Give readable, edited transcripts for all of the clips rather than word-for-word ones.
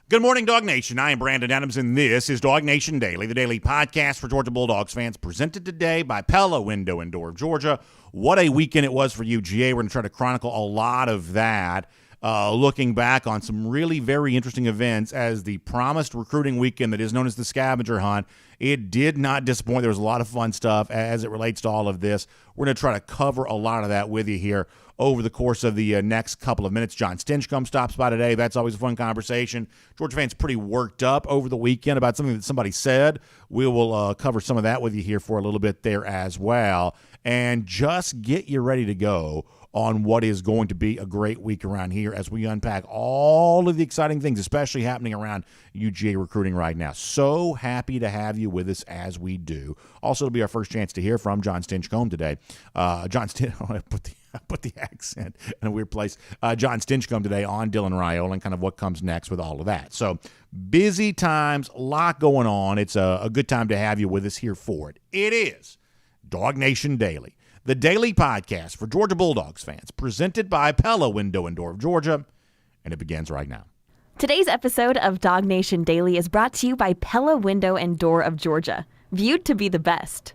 Good morning, Dog Nation. I am Brandon Adams, and this is DawgNation Daily, the daily podcast for Georgia Bulldogs fans, presented today by Pella Window and Door of Georgia. What a weekend it was for UGA. We're going to try to chronicle a lot of that, looking back on some really very interesting events as the promised recruiting weekend that is known as the scavenger hunt. It did not disappoint. There was a lot of fun stuff as it relates to all of this. We're going to try to cover a lot of that with you here over the course of the next couple of minutes. John Stinchcomb stops by today. That's always a fun conversation. Georgia fans pretty worked up over the weekend about something that somebody said. We will cover some of that with you here for a little bit there as well. And just get you ready to go on what is going to be a great week around here as we unpack all of the exciting things, especially happening around UGA recruiting right now. So happy to have you with us as we do. Also, it'll be our first chance to hear from John Stinchcomb today. John Stinchcomb, I put the accent in a weird place. John Stinchcomb today on Dylan Raiola and kind of what comes next with all of that. So busy times, a lot going on. It's a good time to have you with us here for it. It is DawgNation Daily, the daily podcast for Georgia Bulldogs fans, presented by Pella Window and Door of Georgia, and it begins right now. Today's episode of DawgNation Daily is brought to you by Pella Window and Door of Georgia, viewed to be the best.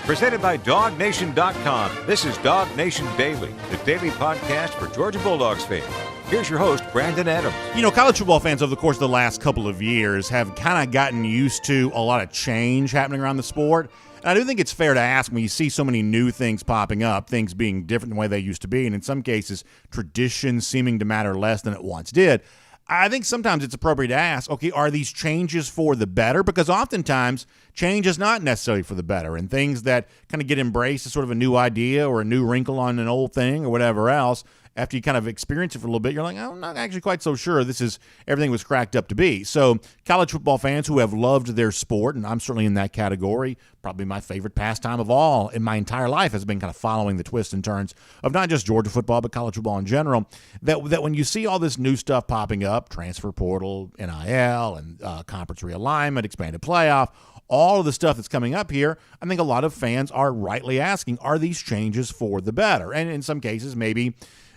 Presented by DawgNation.com, this is DawgNation Daily, the daily podcast for Georgia Bulldogs fans. Here's your host, Brandon Adams. You know, college football fans over the course of the last couple of years have kind of gotten used to a lot of change happening around the sport. And I do think it's fair to ask, when you see so many new things popping up, things being different than the way they used to be, and in some cases, traditions seeming to matter less than it once did, I think sometimes it's appropriate to ask, okay, are these changes for the better? Because oftentimes, change is not necessarily for the better, and things that kind of get embraced as sort of a new idea or a new wrinkle on an old thing or whatever else, after you kind of experience it for a little bit, you're like, I'm not actually quite so sure this is everything was cracked up to be. So college football fans who have loved their sport, and I'm certainly in that category, probably my favorite pastime of all in my entire life has been kind of following the twists and turns of not just Georgia football, but college football in general, that when you see all this new stuff popping up, transfer portal, NIL, and conference realignment, expanded playoff, all of the stuff that's coming up here, I think a lot of fans are rightly asking, are these changes for the better? And in some cases, maybe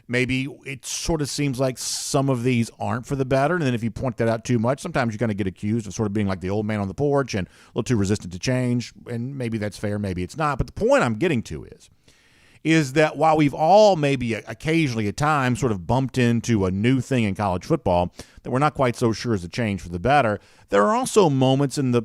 it sort of seems like some of these aren't for the better. And then if you point that out too much, sometimes you're going to get accused of sort of being like the old man on the porch and a little too resistant to change. And maybe that's fair, maybe it's not. But the point I'm getting to is that while we've all maybe occasionally at times sort of bumped into a new thing in college football that we're not quite so sure is a change for the better, there are also moments in the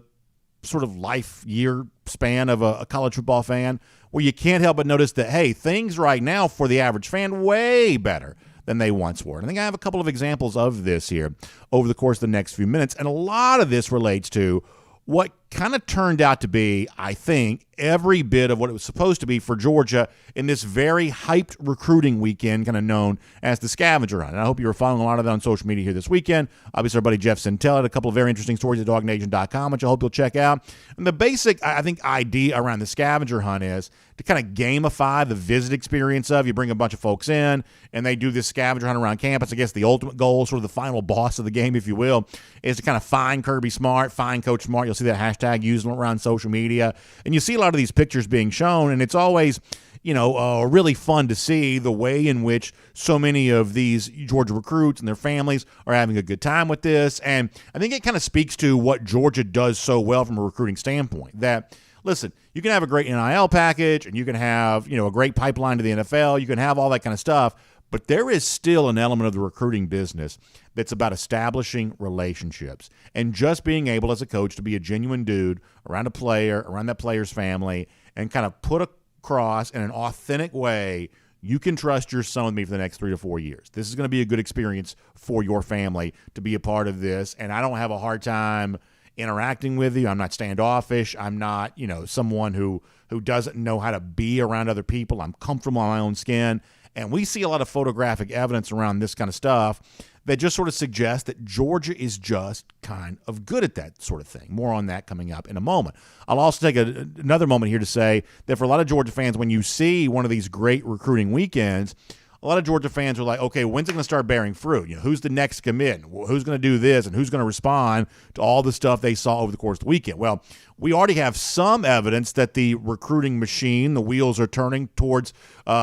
sort of life year span of a college football fan where you can't help but notice that, hey, things right now for the average fan way better than they once were. And I think I have a couple of examples of this here over the course of the next few minutes. And a lot of this relates to what kind of turned out to be, I think, every bit of what it was supposed to be for Georgia in this very hyped recruiting weekend, kind of known as the scavenger hunt. And I hope you were following a lot of that on social media here this weekend. Obviously, our buddy Jeff Sentell had a couple of very interesting stories at DawgNation.com, which I hope you'll check out. And the basic, I think, idea around the scavenger hunt is to kind of gamify the visit experience of, you bring a bunch of folks in, and they do this scavenger hunt around campus. I guess the ultimate goal, sort of the final boss of the game, if you will, is to kind of find Kirby Smart, find Coach Smart. You'll see that hashtag used around social media. And you see a lot of these pictures being shown, and it's always, really fun to see the way in which so many of these Georgia recruits and their families are having a good time with this. And I think it kind of speaks to what Georgia does so well from a recruiting standpoint, that, listen, you can have a great NIL package and you can have, a great pipeline to the NFL. You can have all that kind of stuff. But there is still an element of the recruiting business that's about establishing relationships and just being able as a coach to be a genuine dude around a player, around that player's family, and kind of put across in an authentic way, you can trust your son with me for the next 3 to 4 years. This is going to be a good experience for your family to be a part of this, and I don't have a hard time interacting with you. I'm not standoffish. I'm not, someone who doesn't know how to be around other people. I'm comfortable in my own skin. And we see a lot of photographic evidence around this kind of stuff that just sort of suggests that Georgia is just kind of good at that sort of thing. More on that coming up in a moment. I'll also take another moment here to say that for a lot of Georgia fans, when you see one of these great recruiting weekends, a lot of Georgia fans were like, okay, when's it going to start bearing fruit? Who's the next commit? Who's going to do this? And who's going to respond to all the stuff they saw over the course of the weekend? Well, we already have some evidence that the recruiting machine, the wheels are turning towards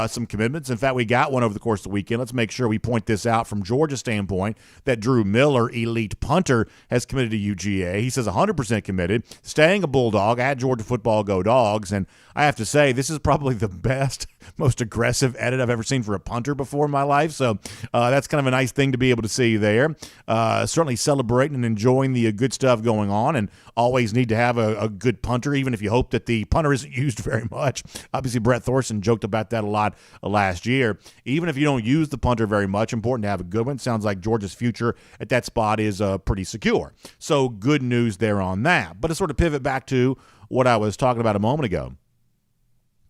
some commitments. In fact, we got one over the course of the weekend. Let's make sure we point this out from Georgia's standpoint, that Drew Miller, elite punter, has committed to UGA. He says 100% committed, staying a Bulldog at Georgia football, go Dogs. And I have to say, this is probably the best, most aggressive edit I've ever seen for a punter before in my life. So that's kind of a nice thing to be able to see there. Certainly celebrating and enjoying the good stuff going on, and always need to have a good punter, even if you hope that the punter isn't used very much. Obviously, Brett Thorson joked about that a lot last year. Even if you don't use the punter very much, important to have a good one. Sounds like Georgia's future at that spot is pretty secure. So good news there on that. But to sort of pivot back to what I was talking about a moment ago,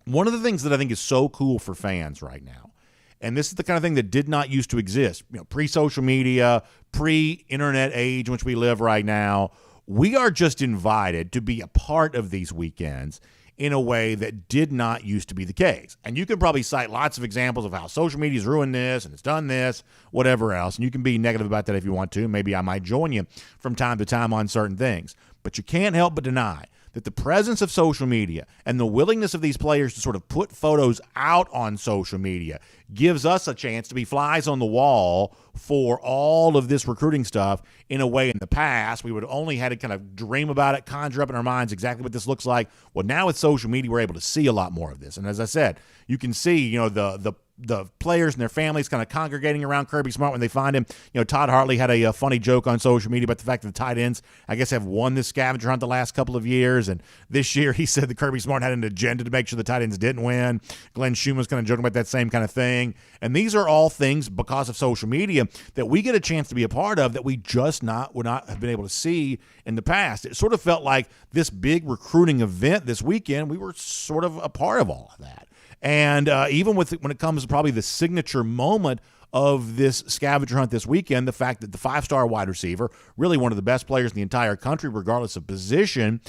one of the things that I think is so cool for fans right now, and this is the kind of thing that did not used to exist, pre-social media, pre-internet age in which we live right now, we are just invited to be a part of these weekends in a way that did not used to be the case. And you can probably cite lots of examples of how social media's ruined this and it's done this, whatever else, and you can be negative about that if you want to. Maybe I might join you from time to time on certain things. But you can't help but deny that the presence of social media and the willingness of these players to sort of put photos out on social media gives us a chance to be flies on the wall for all of this recruiting stuff in a way in the past we would only had to kind of dream about it, conjure up in our minds exactly what this looks like. Well, now with social media, we're able to see a lot more of this. And as I said, you can see, the players and their families kind of congregating around Kirby Smart when they find him. Todd Hartley had a funny joke on social media about the fact that the tight ends, I guess, have won this scavenger hunt the last couple of years. And this year he said that Kirby Smart had an agenda to make sure the tight ends didn't win. Glenn Schumann was kind of joking about that same kind of thing. And these are all things because of social media that we get a chance to be a part of that we just would not have been able to see in the past. It sort of felt like this big recruiting event this weekend, we were sort of a part of all of that. And even when it comes to probably the signature moment of this scavenger hunt this weekend, the fact that the five-star wide receiver, really one of the best players in the entire country, regardless of position,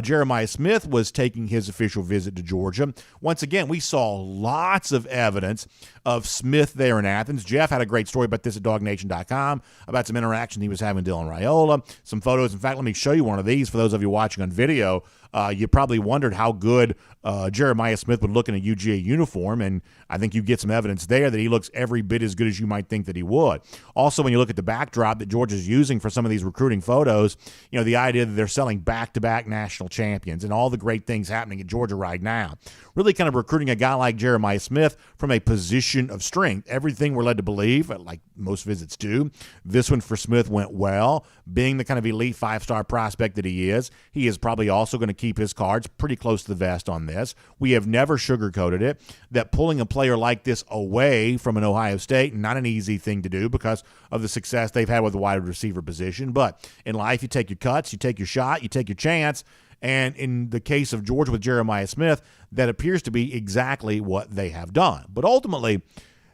Jeremiah Smith was taking his official visit to Georgia. Once again, we saw lots of evidence of Smith there in Athens. Jeff had a great story about this at DawgNation.com, about some interaction he was having with Dylan Raiola, some photos. In fact, let me show you one of these for those of you watching on video. You probably wondered how good Jeremiah Smith would look in a UGA uniform, and I think you get some evidence there that he looks every bit as good as you might think that he would. Also, when you look at the backdrop that Georgia's using for some of these recruiting photos, the idea that they're selling back-to-back national champions and all the great things happening at Georgia right now, really kind of recruiting a guy like Jeremiah Smith from a position of strength. Everything we're led to believe, like most visits do, this one for Smith went well. Being the kind of elite five-star prospect that he is probably also going to keep his cards pretty close to the vest on this. We have never sugarcoated it, that pulling a player like this away from an Ohio State, not an easy thing to do because of the success they've had with the wide receiver position. But in life, you take your cuts, you take your shot, you take your chance. And in the case of Georgia with Jeremiah Smith, that appears to be exactly what they have done. But ultimately,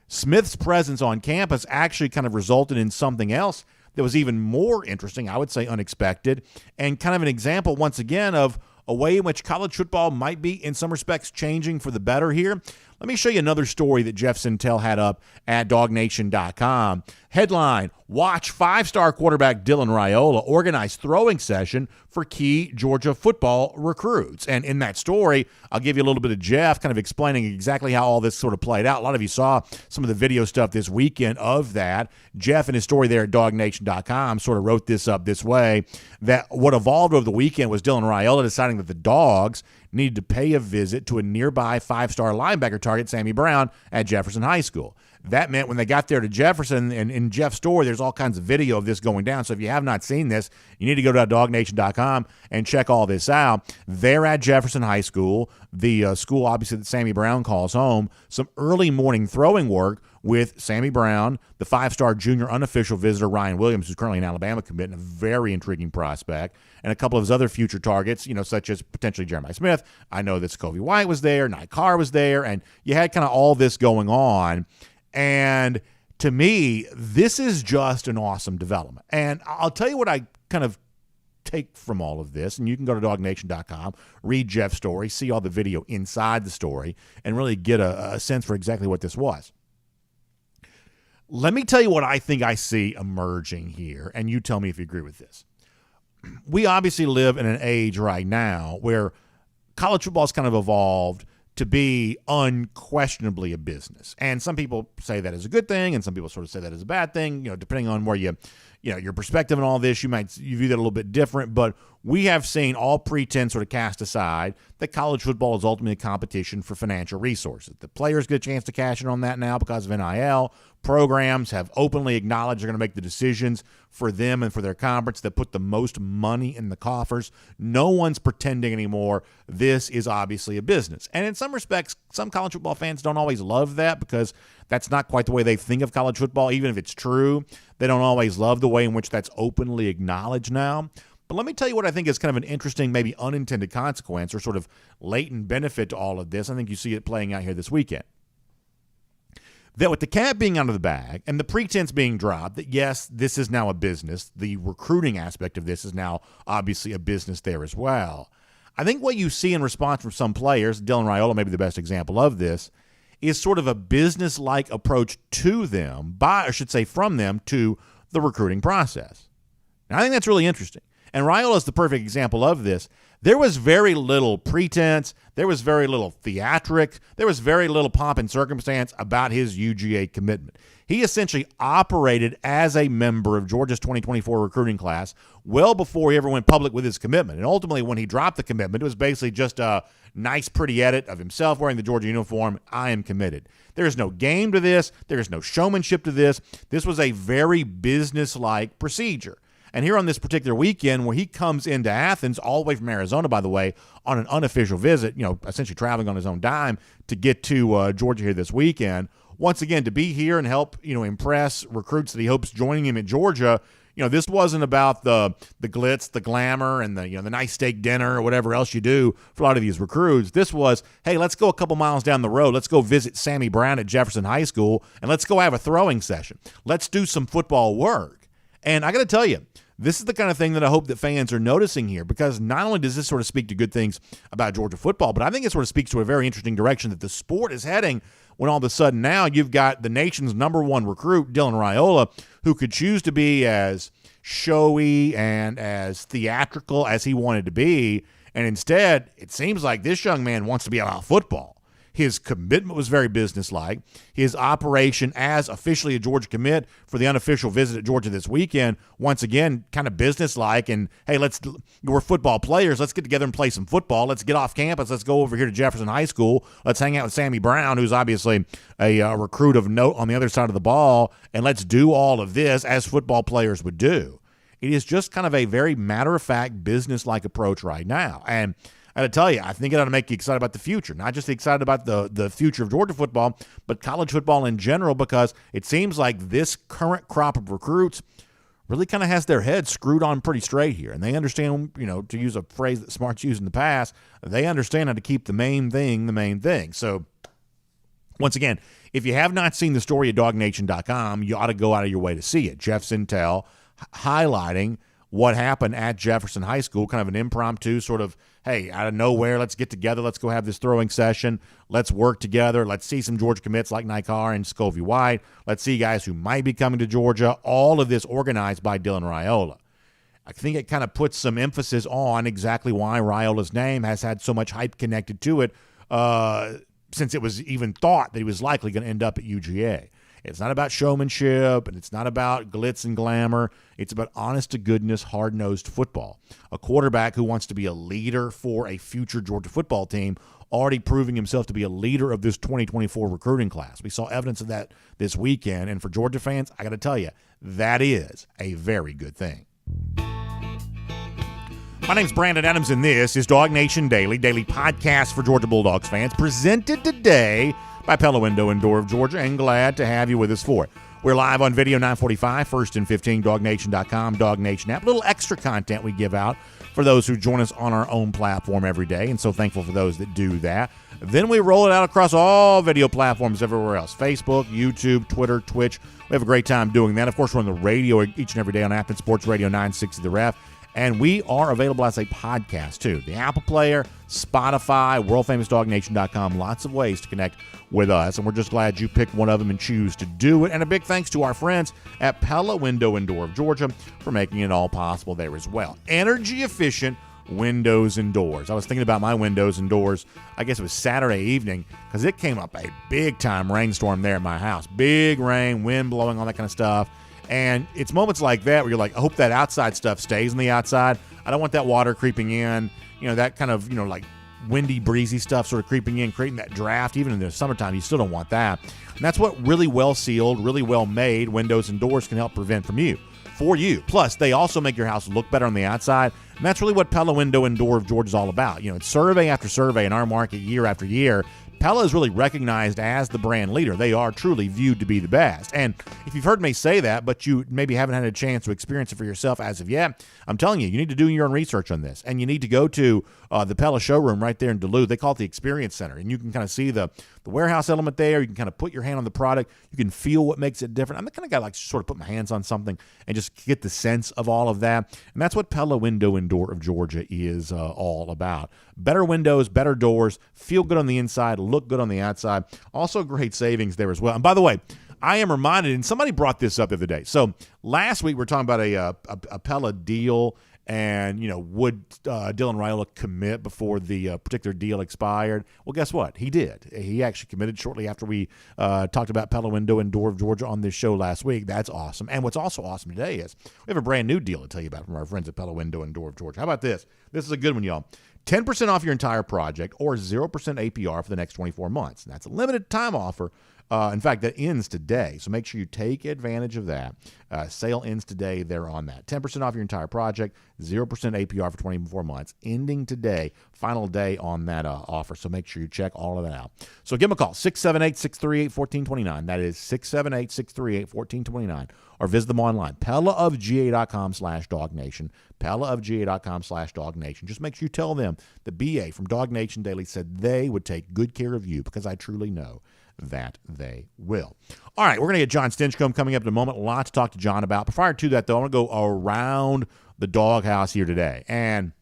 Smith's presence on campus actually kind of resulted in something else that was even more interesting, I would say unexpected, and kind of an example, once again, of a way in which college football might be, in some respects, changing for the better here. Let me show you another story that Jeff Sintel had up at DawgNation.com. Headline, watch five-star quarterback Dylan Raiola organize throwing session for key Georgia football recruits. And in that story, I'll give you a little bit of Jeff kind of explaining exactly how all this sort of played out. A lot of you saw some of the video stuff this weekend of that. Jeff, in his story there at DawgNation.com, sort of wrote this up this way, that what evolved over the weekend was Dylan Raiola deciding that the Dogs needed to pay a visit to a nearby five-star linebacker target, Sammy Brown, at Jefferson High School. That meant when they got there to Jefferson, and in Jeff's story, there's all kinds of video of this going down. So if you have not seen this, you need to go to DawgNation.com and check all this out. They're at Jefferson High School, the school obviously that Sammy Brown calls home. Some early morning throwing work with Sammy Brown, the five-star junior unofficial visitor Ryan Williams, who's currently an Alabama commit and a very intriguing prospect, and a couple of his other future targets, such as potentially Jeremiah Smith. I know that Scovie White was there, Nye Carr was there, and you had kind of all this going on. And to me, this is just an awesome development. And I'll tell you what I kind of take from all of this, and you can go to DawgNation.com, read Jeff's story, see all the video inside the story, and really get a sense for exactly what this was. Let me tell you what I think I see emerging here, and you tell me if you agree with this. We obviously live in an age right now where college football has kind of evolved to be unquestionably a business. And some people say that is a good thing, and some people sort of say that is a bad thing, depending on where your perspective on all this, you view that a little bit different. But we have seen all pretense sort of cast aside that college football is ultimately a competition for financial resources. The players get a chance to cash in on that now because of NIL. Programs have openly acknowledged they're going to make the decisions for them and for their conference that put the most money in the coffers. No one's pretending anymore. This is obviously a business. And in some respects, some college football fans don't always love that because that's not quite the way they think of college football. Even if it's true, they don't always love the way in which that's openly acknowledged now. But let me tell you what I think is kind of an interesting, maybe unintended consequence or sort of latent benefit to all of this. I think you see it playing out here this weekend. That with the cat being out of the bag and the pretense being dropped that, yes, this is now a business, the recruiting aspect of this is now obviously a business there as well. I think what you see in response from some players, Dylan Raiola may be the best example of this, is sort of a business-like approach to them, from them to the recruiting process. And I think that's really interesting. And Raiola is the perfect example of this. There was very little pretense. There was very little theatrics. There was very little pomp and circumstance about his UGA commitment. He essentially operated as a member of Georgia's 2024 recruiting class well before he ever went public with his commitment. And ultimately, when he dropped the commitment, it was basically just a nice, pretty edit of himself wearing the Georgia uniform. I am committed. There is no game to this. There is no showmanship to this. This was a very business-like procedure. And here on this particular weekend where he comes into Athens, all the way from Arizona, by the way, on an unofficial visit, essentially traveling on his own dime to get to Georgia here this weekend, once again, to be here and help, impress recruits that he hopes joining him at Georgia, this wasn't about the glitz, the glamour, and the nice steak dinner or whatever else you do for a lot of these recruits. This was, hey, let's go a couple miles down the road. Let's go visit Sammy Brown at Jefferson High School, and let's go have a throwing session. Let's do some football work. And I got to tell you, this is the kind of thing that I hope that fans are noticing here, because not only does this sort of speak to good things about Georgia football, but I think it sort of speaks to a very interesting direction that the sport is heading when all of a sudden now you've got the nation's number one recruit, Dylan Raiola, who could choose to be as showy and as theatrical as he wanted to be. And instead, it seems like this young man wants to be about football. His commitment was very businesslike. His operation as officially a Georgia commit for the unofficial visit at Georgia this weekend, once again, kind of businesslike. And, hey, we're football players. Let's get together and play some football. Let's get off campus. Let's go over here to Jefferson High School. Let's hang out with Sammy Brown, who's obviously a recruit of note on the other side of the ball. And let's do all of this as football players would do. It is just kind of a very matter-of-fact, businesslike approach right now. And I got to tell you, I think it ought to make you excited about the future. Not just excited about the future of Georgia football, but college football in general, because it seems like this current crop of recruits really kind of has their heads screwed on pretty straight here. And they understand, to use a phrase that Smart's used in the past, they understand how to keep the main thing the main thing. So, once again, if you have not seen the story at DawgNation.com, you ought to go out of your way to see it. Jeff Sintel highlighting what happened at Jefferson High School, kind of an impromptu sort of, hey, out of nowhere, let's get together, let's go have this throwing session, let's work together, let's see some Georgia commits like Nikar and Scovey White, let's see guys who might be coming to Georgia, all of this organized by Dylan Raiola. I think it kind of puts some emphasis on exactly why Raiola's name has had so much hype connected to it since it was even thought that he was likely going to end up at UGA. It's not about showmanship, and it's not about glitz and glamour. It's about honest-to-goodness, hard-nosed football. A quarterback who wants to be a leader for a future Georgia football team, already proving himself to be a leader of this 2024 recruiting class. We saw evidence of that this weekend, and for Georgia fans, I got to tell you, that is a very good thing. My name's Brandon Adams, and this is DawgNation Daily, daily podcast for Georgia Bulldogs fans, presented today by Pella Window and Door of Georgia, and glad to have you with us for it. We're live on video 945, 1st and 15, DawgNation.com, DawgNation app. A little extra content we give out for those who join us on our own platform every day, and so thankful for those that do that. Then we roll it out across all video platforms everywhere else, Facebook, YouTube, Twitter, Twitch. We have a great time doing that. Of course, we're on the radio each and every day on Athens Sports Radio 960 The Ref, And we are available as a podcast, too. The Apple Player, Spotify, worldfamousDawgNation.com. Lots of ways to connect with us. And we're just glad you picked one of them and choose to do it. And a big thanks to our friends at Pella Window and Door of Georgia for making it all possible there as well. Energy efficient windows and doors. I was thinking about my windows and doors, I guess it was Saturday evening, because it came up a big-time rainstorm there at my house. Big rain, wind blowing, all that kind of stuff. And it's moments like that where you're like, I hope that outside stuff stays on the outside. I don't want that water creeping in, that kind of, like windy, breezy stuff sort of creeping in, creating that draft. Even in the summertime, you still don't want that. And that's what really well-sealed, really well-made windows and doors can help prevent for you. Plus, they also make your house look better on the outside. And that's really what Pella Window and Door of Georgia is all about. It's survey after survey in our market year after year. Pella is really recognized as the brand leader. They are truly viewed to be the best. And if you've heard me say that, but you maybe haven't had a chance to experience it for yourself as of yet, I'm telling you, you need to do your own research on this. And you need to go to the Pella showroom right there in Duluth. They call it the Experience Center. And you can kind of see the warehouse element there. You can kind of put your hand on the product. You can feel what makes it different. I'm the kind of guy that likes to sort of put my hands on something and just get the sense of all of that. And that's what Pella Window and Door of Georgia is all about. Better windows, better doors, feel good on the inside, look good on the outside. Also great savings there as well. And by the way, I am reminded, and somebody brought this up the other day. So last week we were talking about a Pella deal, and would Dylan Raiola commit before the particular deal expired? Well, guess what? He did. He actually committed shortly after we talked about Pella Window and Door of Georgia on this show last week. That's awesome. And what's also awesome today is we have a brand new deal to tell you about from our friends at Pella Window and Door of Georgia. How about this? This is a good one, y'all. 10% off your entire project or 0% APR for the next 24 months. And that's a limited time offer. In fact, that ends today. So make sure you take advantage of that. Sale ends today. They're on that. 10% off your entire project, 0% APR for 24 months. Ending today. Final day on that offer. So make sure you check all of that out. So give them a call, 678-638-1429. That is 678-638-1429. Or visit them online, PellaofGA.com/DawgNation. PellaofGA.com/DawgNation. Just make sure you tell them the BA from DawgNation Daily said they would take good care of you, because I truly know that they will. All right, we're going to get John Stinchcomb coming up in a moment. A lot to talk to John about. But prior to that, though, I want to go around the Dawghouse here today. And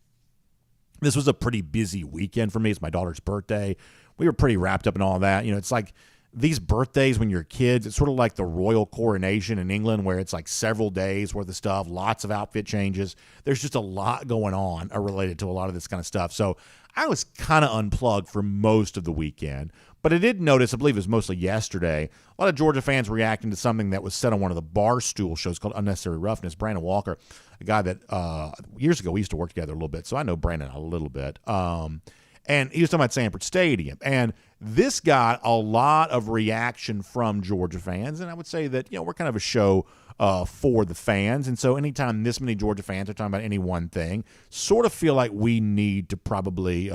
this was a pretty busy weekend for me. It's my daughter's birthday. We were pretty wrapped up in all that. It's like these birthdays when you're kids, it's sort of like the royal coronation in England, where it's like several days worth of stuff, lots of outfit changes. There's just a lot going on related to a lot of this kind of stuff. So I was kind of unplugged for most of the weekend. But I did notice, I believe it was mostly yesterday, a lot of Georgia fans reacting to something that was said on one of the Barstool shows called Unnecessary Roughness. Brandon Walker, a guy that years ago we used to work together a little bit, so I know Brandon a little bit. And he was talking about Sanford Stadium. And this got a lot of reaction from Georgia fans. And I would say that, we're kind of a show for the fans. And so anytime this many Georgia fans are talking about any one thing, sort of feel like we need to probably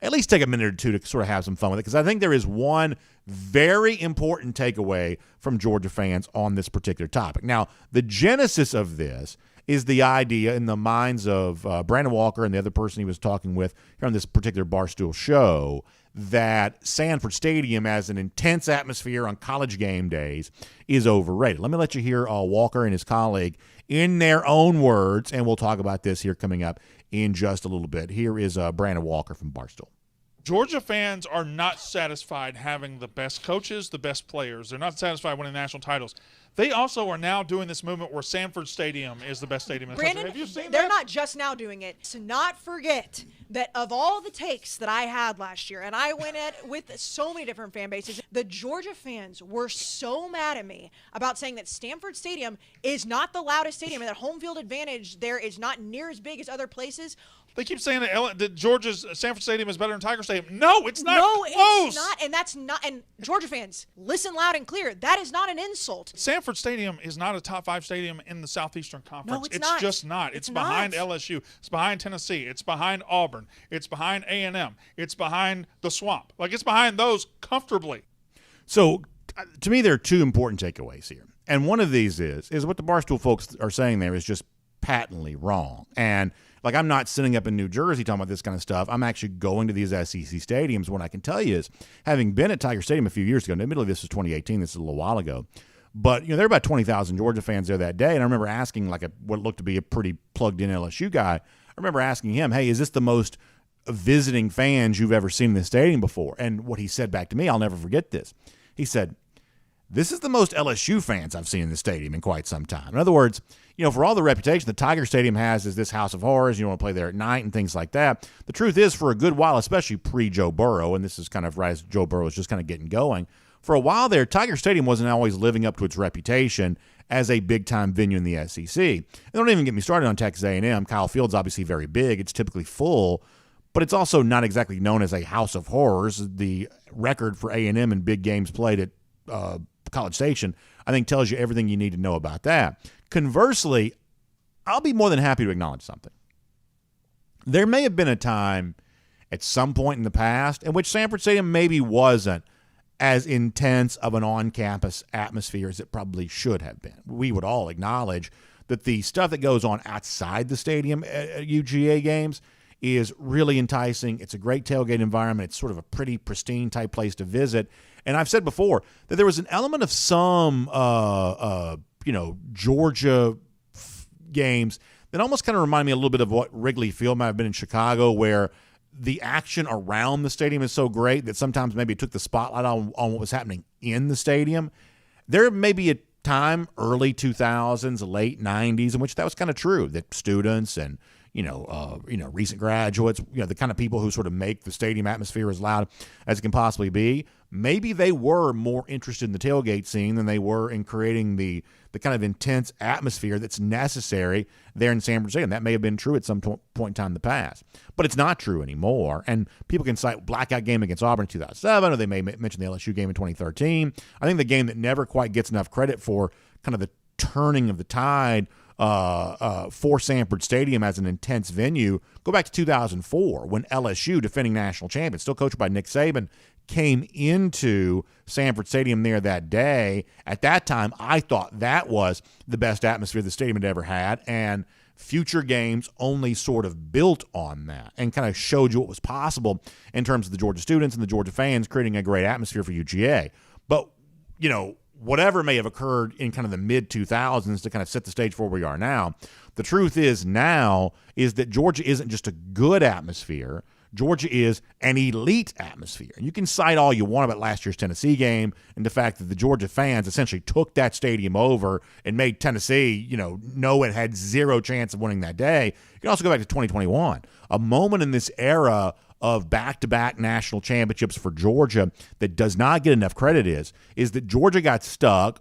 at least take a minute or two to sort of have some fun with it. Because I think there is one very important takeaway from Georgia fans on this particular topic. Now, the genesis of this is the idea in the minds of Brandon Walker and the other person he was talking with here on this particular Barstool show, that Sanford Stadium as an intense atmosphere on college game days is overrated. Let me let you hear Walker and his colleague in their own words, and we'll talk about this here coming up in just a little bit. Here is Brandon Walker from Barstool. Georgia fans are not satisfied having the best coaches, the best players. They're not satisfied winning national titles. They also are now doing this movement where Sanford Stadium is the best stadium in the country. Have you seen that? They're not just now doing it. To not forget that of all the takes that I had last year, and I went at with so many different fan bases, the Georgia fans were so mad at me about saying that Sanford Stadium is not the loudest stadium and that home field advantage there is not near as big as other places. They keep saying that Georgia's Sanford Stadium is better than Tiger Stadium. No, it's not close. No, it's not, and that's not. And Georgia fans, listen loud and clear. That is not an insult. Sanford Stadium is not a top 5 stadium in the Southeastern Conference. No, it's not. Just not. It's behind LSU. It's behind Tennessee. It's behind Auburn. It's behind A&M. It's behind the Swamp. Like, it's behind those comfortably. So, to me, there are two important takeaways here. And one of these is what the Barstool folks are saying there is just patently wrong. And like, I'm not sitting up in New Jersey talking about this kind of stuff. I'm actually going to these SEC stadiums. What I can tell you is, having been at Tiger Stadium a few years ago, and admittedly this was 2018, this is a little while ago, But, there were about 20,000 Georgia fans there that day, and I remember asking, what looked to be a pretty plugged-in LSU guy, I remember asking him, hey, is this the most visiting fans you've ever seen in the stadium before? And what he said back to me, I'll never forget this. He said, this is the most LSU fans I've seen in the stadium in quite some time. In other words, for all the reputation the Tiger Stadium has as this house of horrors, you want to play there at night and things like that, the truth is for a good while, especially pre-Joe Burrow, and this is kind of right as Joe Burrow was just kind of getting going, for a while there, Tiger Stadium wasn't always living up to its reputation as a big-time venue in the SEC. And don't even get me started on Texas A&M. Kyle Field's obviously very big. It's typically full, but it's also not exactly known as a house of horrors. The record for A&M in big games played at College Station, I think, tells you everything you need to know about that. Conversely, I'll be more than happy to acknowledge something. There may have been a time at some point in the past in which Sanford Stadium maybe wasn't as intense of an on-campus atmosphere as it probably should have been. We would all acknowledge that the stuff that goes on outside the stadium at UGA games is really enticing. It's a great tailgate environment. It's sort of a pretty pristine type place to visit. And I've said before that there was an element of some, Georgia games that almost kind of remind me a little bit of what Wrigley Field might have been in Chicago, where the action around the stadium is so great that sometimes maybe it took the spotlight on what was happening in the stadium. There may be a time, early 2000s, late 90s, in which that was kind of true, that students and recent graduates, the kind of people who sort of make the stadium atmosphere as loud as it can possibly be, maybe they were more interested in the tailgate scene than they were in creating the kind of intense atmosphere that's necessary there in Sanford Stadium. That may have been true at some point in time in the past, but it's not true anymore. And people can cite blackout game against Auburn in 2007, or they may mention the LSU game in 2013. I think the game that never quite gets enough credit for kind of the turning of the tide for Sanford Stadium as an intense venue, go back to 2004 when LSU, defending national champions, still coached by Nick Saban, came into Sanford Stadium there that day. At that time, I thought that was the best atmosphere the stadium had ever had, and future games only sort of built on that and kind of showed you what was possible in terms of the Georgia students and the Georgia fans creating a great atmosphere for UGA. But, whatever may have occurred in kind of the mid-2000s to kind of set the stage for where we are now, the truth is that Georgia isn't just a good atmosphere. Georgia is an elite atmosphere. And you can cite all you want about last year's Tennessee game and the fact that the Georgia fans essentially took that stadium over and made Tennessee, know it had zero chance of winning that day. You can also go back to 2021, a moment in this era of back-to-back national championships for Georgia that does not get enough credit is that Georgia got stuck,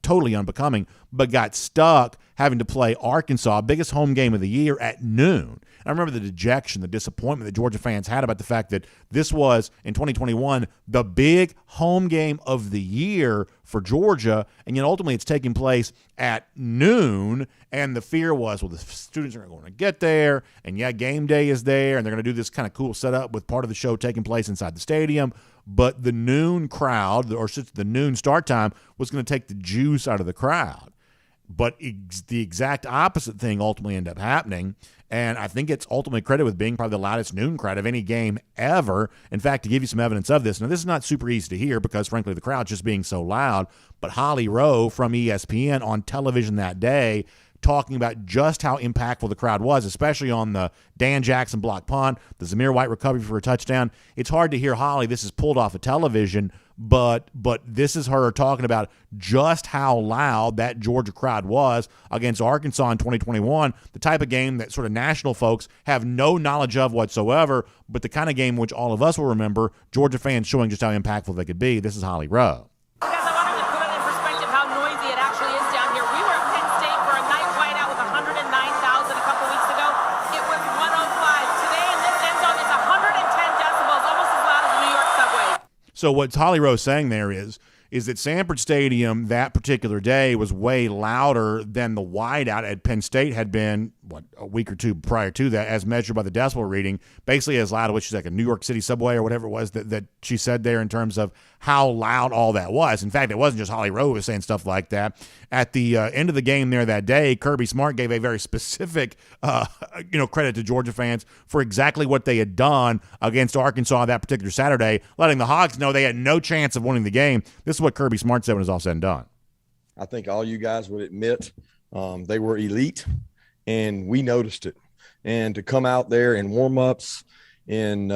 totally unbecoming, but got stuck having to play Arkansas, biggest home game of the year, at noon. I remember the dejection, the disappointment that Georgia fans had about the fact that this was, in 2021, the big home game of the year for Georgia, and yet ultimately it's taking place at noon, and the fear was, well, the students aren't going to get there, and game day is there, and they're going to do this kind of cool setup with part of the show taking place inside the stadium, but the noon crowd, or the noon start time, was going to take the juice out of the crowd. But the exact opposite thing ultimately ended up happening, and I think it's ultimately credited with being probably the loudest noon crowd of any game ever. In fact, to give you some evidence of this, now this is not super easy to hear because, frankly, the crowd's just being so loud, but Holly Rowe from ESPN on television that day talking about just how impactful the crowd was, especially on the Dan Jackson block punt, the Zamir White recovery for a touchdown. It's hard to hear Holly. This is pulled off of television, but this is her talking about just how loud that Georgia crowd was against Arkansas in 2021, the type of game that sort of national folks have no knowledge of whatsoever, but the kind of game which all of us will remember, Georgia fans showing just how impactful they could be. This is Holly Rowe. So what Holly Rowe is saying there is that Sanford Stadium that particular day was way louder than the whiteout at Penn State had been, a week or two prior to that, as measured by the decibel reading, basically as loud as which is like a New York City subway or whatever it was that she said there in terms of how loud all that was. In fact, it wasn't just Holly Rowe who was saying stuff like that. At the end of the game there that day, Kirby Smart gave a very specific credit to Georgia fans for exactly what they had done against Arkansas that particular Saturday, letting the Hogs know they had no chance of winning the game. This is what Kirby Smart said when it was all said and done. I think all you guys would admit they were elite, and we noticed it. And to come out there in warm-ups and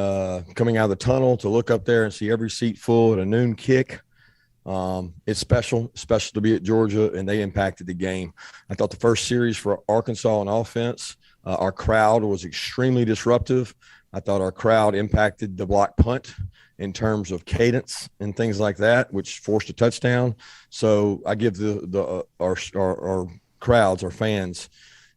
coming out of the tunnel to look up there and see every seat full at a noon kick, it's special to be at Georgia, and they impacted the game. I thought the first series for Arkansas on offense, our crowd was extremely disruptive. I thought our crowd impacted the block punt in terms of cadence and things like that, which forced a touchdown. So I give our crowds, our fans,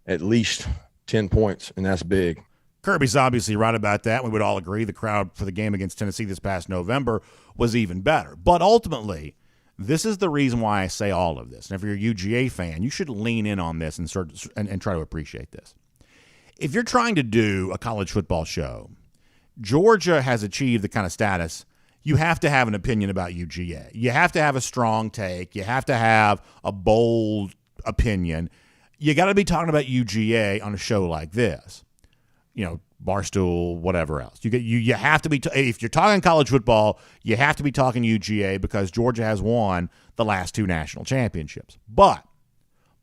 at least 10 points, and that's big. Kirby's obviously right about that. We would all agree the crowd for the game against Tennessee this past November was even better. But ultimately, this is the reason why I say all of this. And if you're a UGA fan, you should lean in on this and try to appreciate this. If you're trying to do a college football show, Georgia has achieved the kind of status you have to have an opinion about UGA. You have to have a strong take. You have to have a bold opinion. You got to be talking about UGA on a show like this. You know, Barstool, whatever else. You have to be if you're talking college football, you have to be talking UGA because Georgia has won the last 2 national championships. But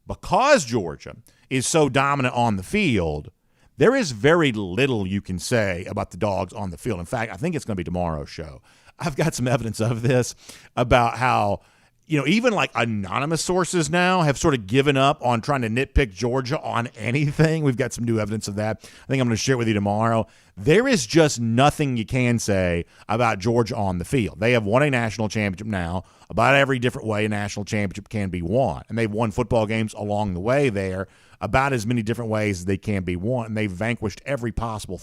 because Georgia is so dominant on the field, there is very little you can say about the Dogs on the field. In fact, I think it's going to be tomorrow's show. I've got some evidence of this about how, even like anonymous sources now have sort of given up on trying to nitpick Georgia on anything. We've got some new evidence of that. I think I'm going to share it with you tomorrow. There is just nothing you can say about Georgia on the field. They have won a national championship now. About every different way a national championship can be won. And they've won football games along the way there about as many different ways as they can be won. And they've vanquished every possible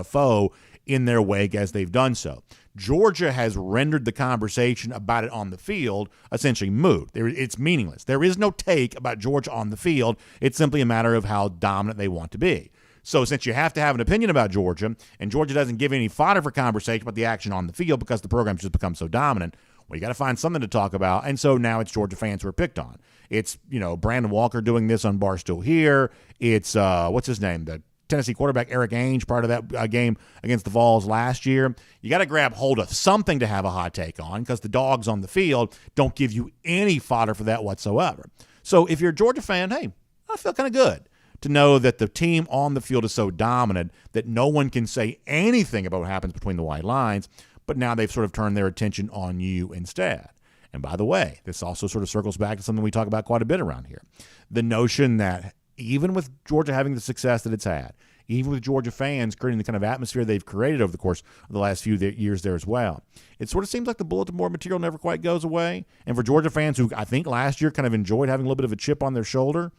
foe in their wake as they've done so. Georgia has rendered the conversation about it on the field essentially moot. It's meaningless. There is no take about Georgia on the field. It's simply a matter of how dominant they want to be. So since you have to have an opinion about Georgia, and Georgia doesn't give any fodder for conversation about the action on the field because the program's just become so dominant, well, you got to find something to talk about. And so now it's Georgia fans who are picked on. It's, Brandon Walker doing this on Barstool here. It's, what's his name? The Tennessee quarterback Eric Ainge, part of that game against the Vols last year. You got to grab hold of something to have a hot take on because the Dogs on the field don't give you any fodder for that whatsoever. So if you're a Georgia fan, hey, I feel kind of good to know that the team on the field is so dominant that no one can say anything about what happens between the white lines, but now they've sort of turned their attention on you instead. And by the way, this also sort of circles back to something we talk about quite a bit around here. The notion that even with Georgia having the success that it's had, even with Georgia fans creating the kind of atmosphere they've created over the course of the last few years there as well, it sort of seems like the bulletin board material never quite goes away. And for Georgia fans who I think last year kind of enjoyed having a little bit of a chip on their shoulder,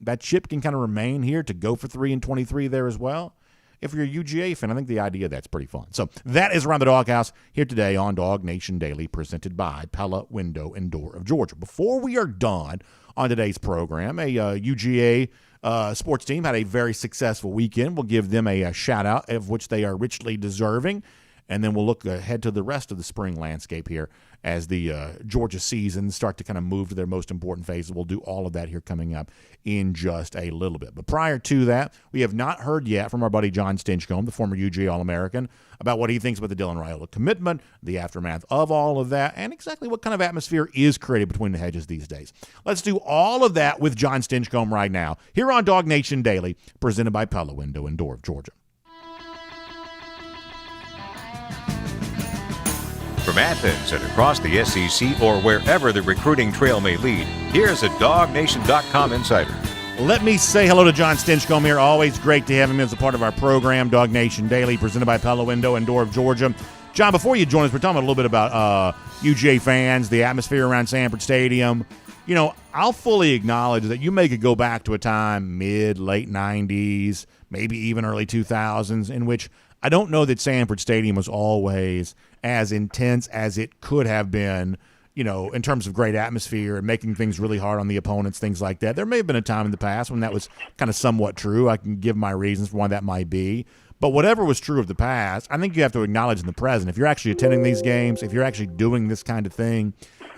that chip can kind of remain here to go for 3-23 there as well. If you're a UGA fan, I think the idea that's pretty fun. So that is Around the Dawghouse here today on DawgNation Daily, presented by Pella Window and Door of Georgia. Before we are done on today's program, a UGA sports team had a very successful weekend. We'll give them a shout-out, of which they are richly deserving. And then we'll look ahead to the rest of the spring landscape here as the Georgia seasons start to kind of move to their most important phases. We'll do all of that here coming up in just a little bit. But prior to that, we have not heard yet from our buddy John Stinchcomb, the former UGA All-American, about what he thinks about the Dylan Raiola commitment, the aftermath of all of that, and exactly what kind of atmosphere is created between the hedges these days. Let's do all of that with John Stinchcomb right now here on DawgNation Daily, presented by Pella Window and Door of Georgia. From Athens and across the SEC or wherever the recruiting trail may lead, here's a DawgNation.com insider. Let me say hello to John Stinchcomb here. Always great to have him as a part of our program, DawgNation Daily, presented by Pella Window and Door of Georgia. John, before you join us, we're talking a little bit about UGA fans, the atmosphere around Sanford Stadium. I'll fully acknowledge that you make it go back to a time late 90s, maybe even early 2000s, in which I don't know that Sanford Stadium was always as intense as it could have been, in terms of great atmosphere and making things really hard on the opponents, things like that. There may have been a time in the past when that was kind of somewhat true. I can give my reasons for why that might be. But whatever was true of the past, I think you have to acknowledge in the present. If you're actually attending these games, if you're actually doing this kind of thing,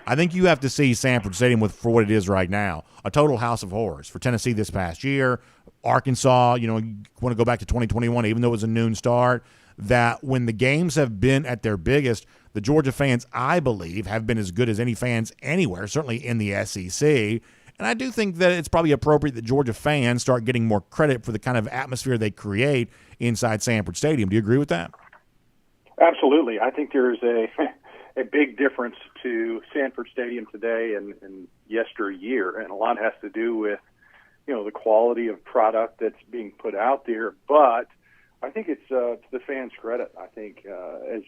I think you have to see Sanford Stadium for what it is right now, a total house of horrors. For Tennessee this past year, Arkansas, you want to go back to 2021, even though it was a noon start, that when the games have been at their biggest, the Georgia fans, I believe, have been as good as any fans anywhere, certainly in the SEC. And I do think that it's probably appropriate that Georgia fans start getting more credit for the kind of atmosphere they create inside Sanford Stadium. Do you agree with that? Absolutely. I think there's a big difference to Sanford Stadium today and yesteryear, and a lot has to do with, the quality of product that's being put out there. But I think it's to the fans' credit. I think as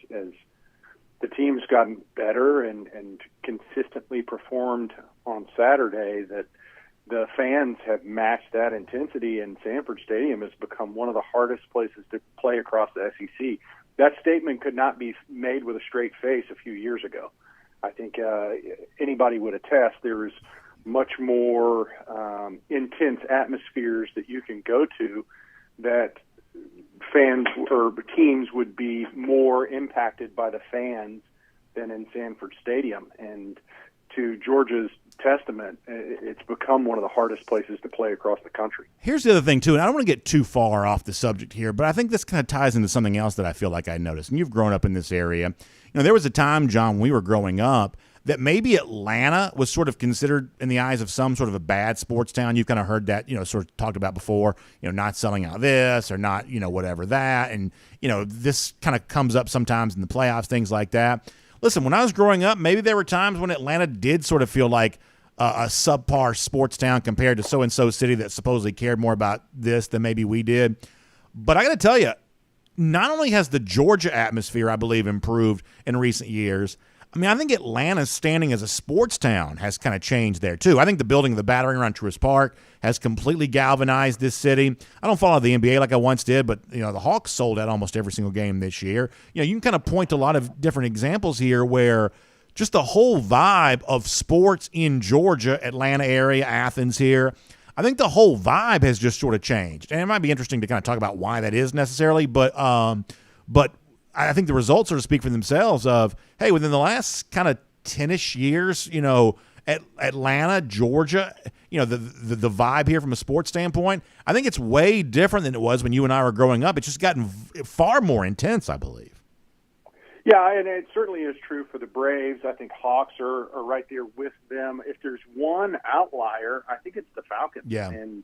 the team's gotten better and consistently performed on Saturday, that the fans have matched that intensity, and Sanford Stadium has become one of the hardest places to play across the SEC. That statement could not be made with a straight face a few years ago. I think anybody would attest there's much more intense atmospheres that you can go to, that fans or teams would be more impacted by the fans than in Sanford Stadium. And to Georgia's testament, it's become one of the hardest places to play across the country. Here's the other thing, too, and I don't want to get too far off the subject here, but I think this kind of ties into something else that I feel like I noticed. And you've grown up in this area. There was a time, John, when we were growing up, that maybe Atlanta was sort of considered in the eyes of some sort of a bad sports town. You've kind of heard that, sort of talked about before, not selling out this or not, whatever that. And, this kind of comes up sometimes in the playoffs, things like that. Listen, when I was growing up, maybe there were times when Atlanta did sort of feel like a subpar sports town compared to so-and-so city that supposedly cared more about this than maybe we did. But I got to tell you, not only has the Georgia atmosphere, I believe, improved in recent years, I think Atlanta's standing as a sports town has kind of changed there, too. I think the building of the Battery around Truist Park has completely galvanized this city. I don't follow the NBA like I once did, but, the Hawks sold out almost every single game this year. You can kind of point to a lot of different examples here where just the whole vibe of sports in Georgia, Atlanta area, Athens here, I think the whole vibe has just sort of changed. And it might be interesting to kind of talk about why that is necessarily, but I think the results sort of speak for themselves of, hey, within the last kind of 10-ish years, Atlanta, Georgia, the vibe here from a sports standpoint, I think it's way different than it was when you and I were growing up. It's just gotten far more intense, I believe. Yeah, and it certainly is true for the Braves. I think Hawks are right there with them. If there's one outlier, I think it's the Falcons. Yeah. And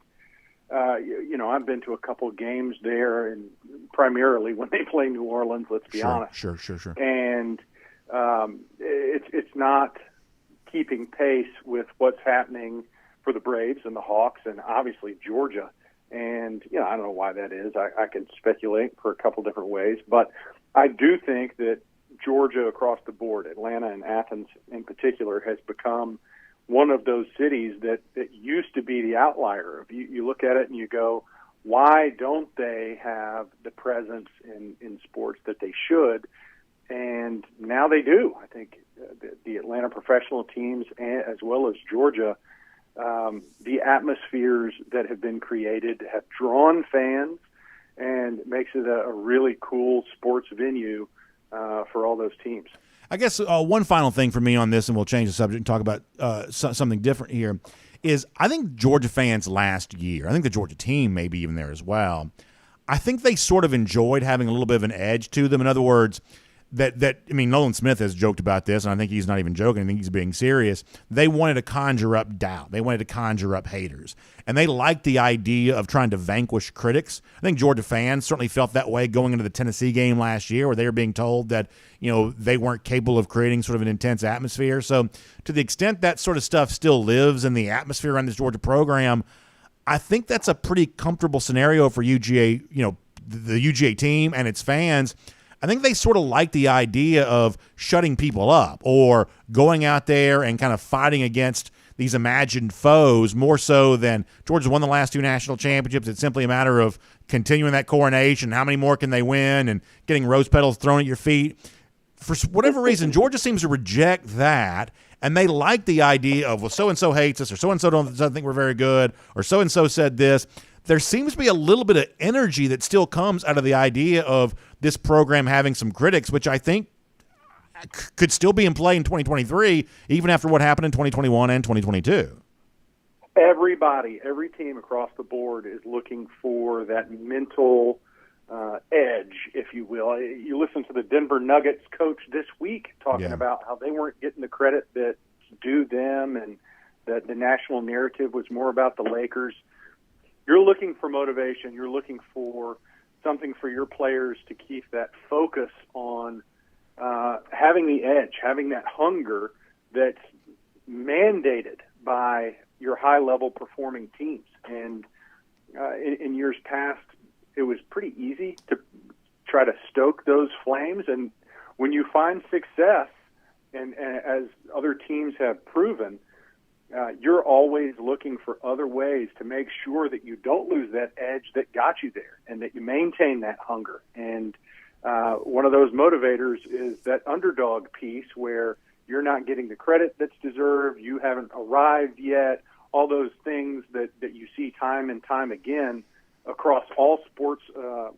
I've been to a couple of games there, and primarily when they play New Orleans, let's be honest. Sure. And it's not keeping pace with what's happening for the Braves and the Hawks and obviously Georgia. And, I don't know why that is. I can speculate for a couple different ways. But I do think that Georgia across the board, Atlanta and Athens in particular, has become one of those cities that used to be the outlier. If you look at it and you go, why don't they have the presence in sports that they should? And now they do. I think the Atlanta professional teams, as well as Georgia, the atmospheres that have been created have drawn fans and makes it a really cool sports venue for all those teams. I guess one final thing for me on this, and we'll change the subject and talk about something different here, is I think Georgia fans last year, I think the Georgia team maybe even there as well, I think they sort of enjoyed having a little bit of an edge to them. In other words, Nolan Smith has joked about this, and I think he's not even joking. I think he's being serious. They wanted to conjure up doubt. They wanted to conjure up haters. And they liked the idea of trying to vanquish critics. I think Georgia fans certainly felt that way going into the Tennessee game last year, where they were being told that, they weren't capable of creating sort of an intense atmosphere. So to the extent that sort of stuff still lives in the atmosphere around this Georgia program, I think that's a pretty comfortable scenario for UGA, the UGA team and its fans. I think they sort of like the idea of shutting people up or going out there and kind of fighting against these imagined foes more so than Georgia's won the last 2 national championships. It's simply a matter of continuing that coronation. How many more can they win and getting rose petals thrown at your feet? For whatever reason, Georgia seems to reject that, and they like the idea of, well, so-and-so hates us or so-and-so doesn't think we're very good or so-and-so said this. There seems to be a little bit of energy that still comes out of the idea of this program having some critics, which I think could still be in play in 2023, even after what happened in 2021 and 2022. Every team across the board is looking for that mental edge, if you will. You listen to the Denver Nuggets coach this week talking about how they weren't getting the credit that's due them, and that the national narrative was more about the Lakers. You're looking for motivation. You're looking for something for your players to keep that focus on having the edge, having that hunger that's mandated by your high-level performing teams. And in years past, it was pretty easy to try to stoke those flames. And when you find success, and as other teams have proven, you're always looking for other ways to make sure that you don't lose that edge that got you there, and that you maintain that hunger. And one of those motivators is that underdog piece where you're not getting the credit that's deserved, you haven't arrived yet, all those things that you see time and time again across all sports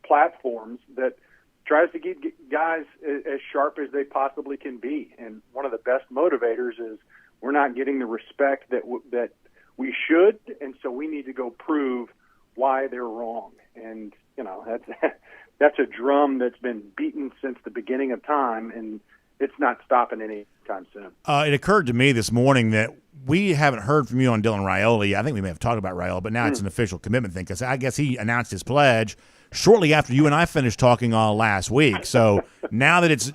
platforms that tries to get guys as sharp as they possibly can be. And one of the best motivators is we're not getting the respect that we should, and so we need to go prove why they're wrong. And, that's a drum that's been beaten since the beginning of time, and it's not stopping anytime soon. It occurred to me this morning that we haven't heard from you on Dylan Raiola. I think we may have talked about Raiola, but now it's an official commitment thing, because I guess he announced his pledge shortly after you and I finished talking last week. So now that it's,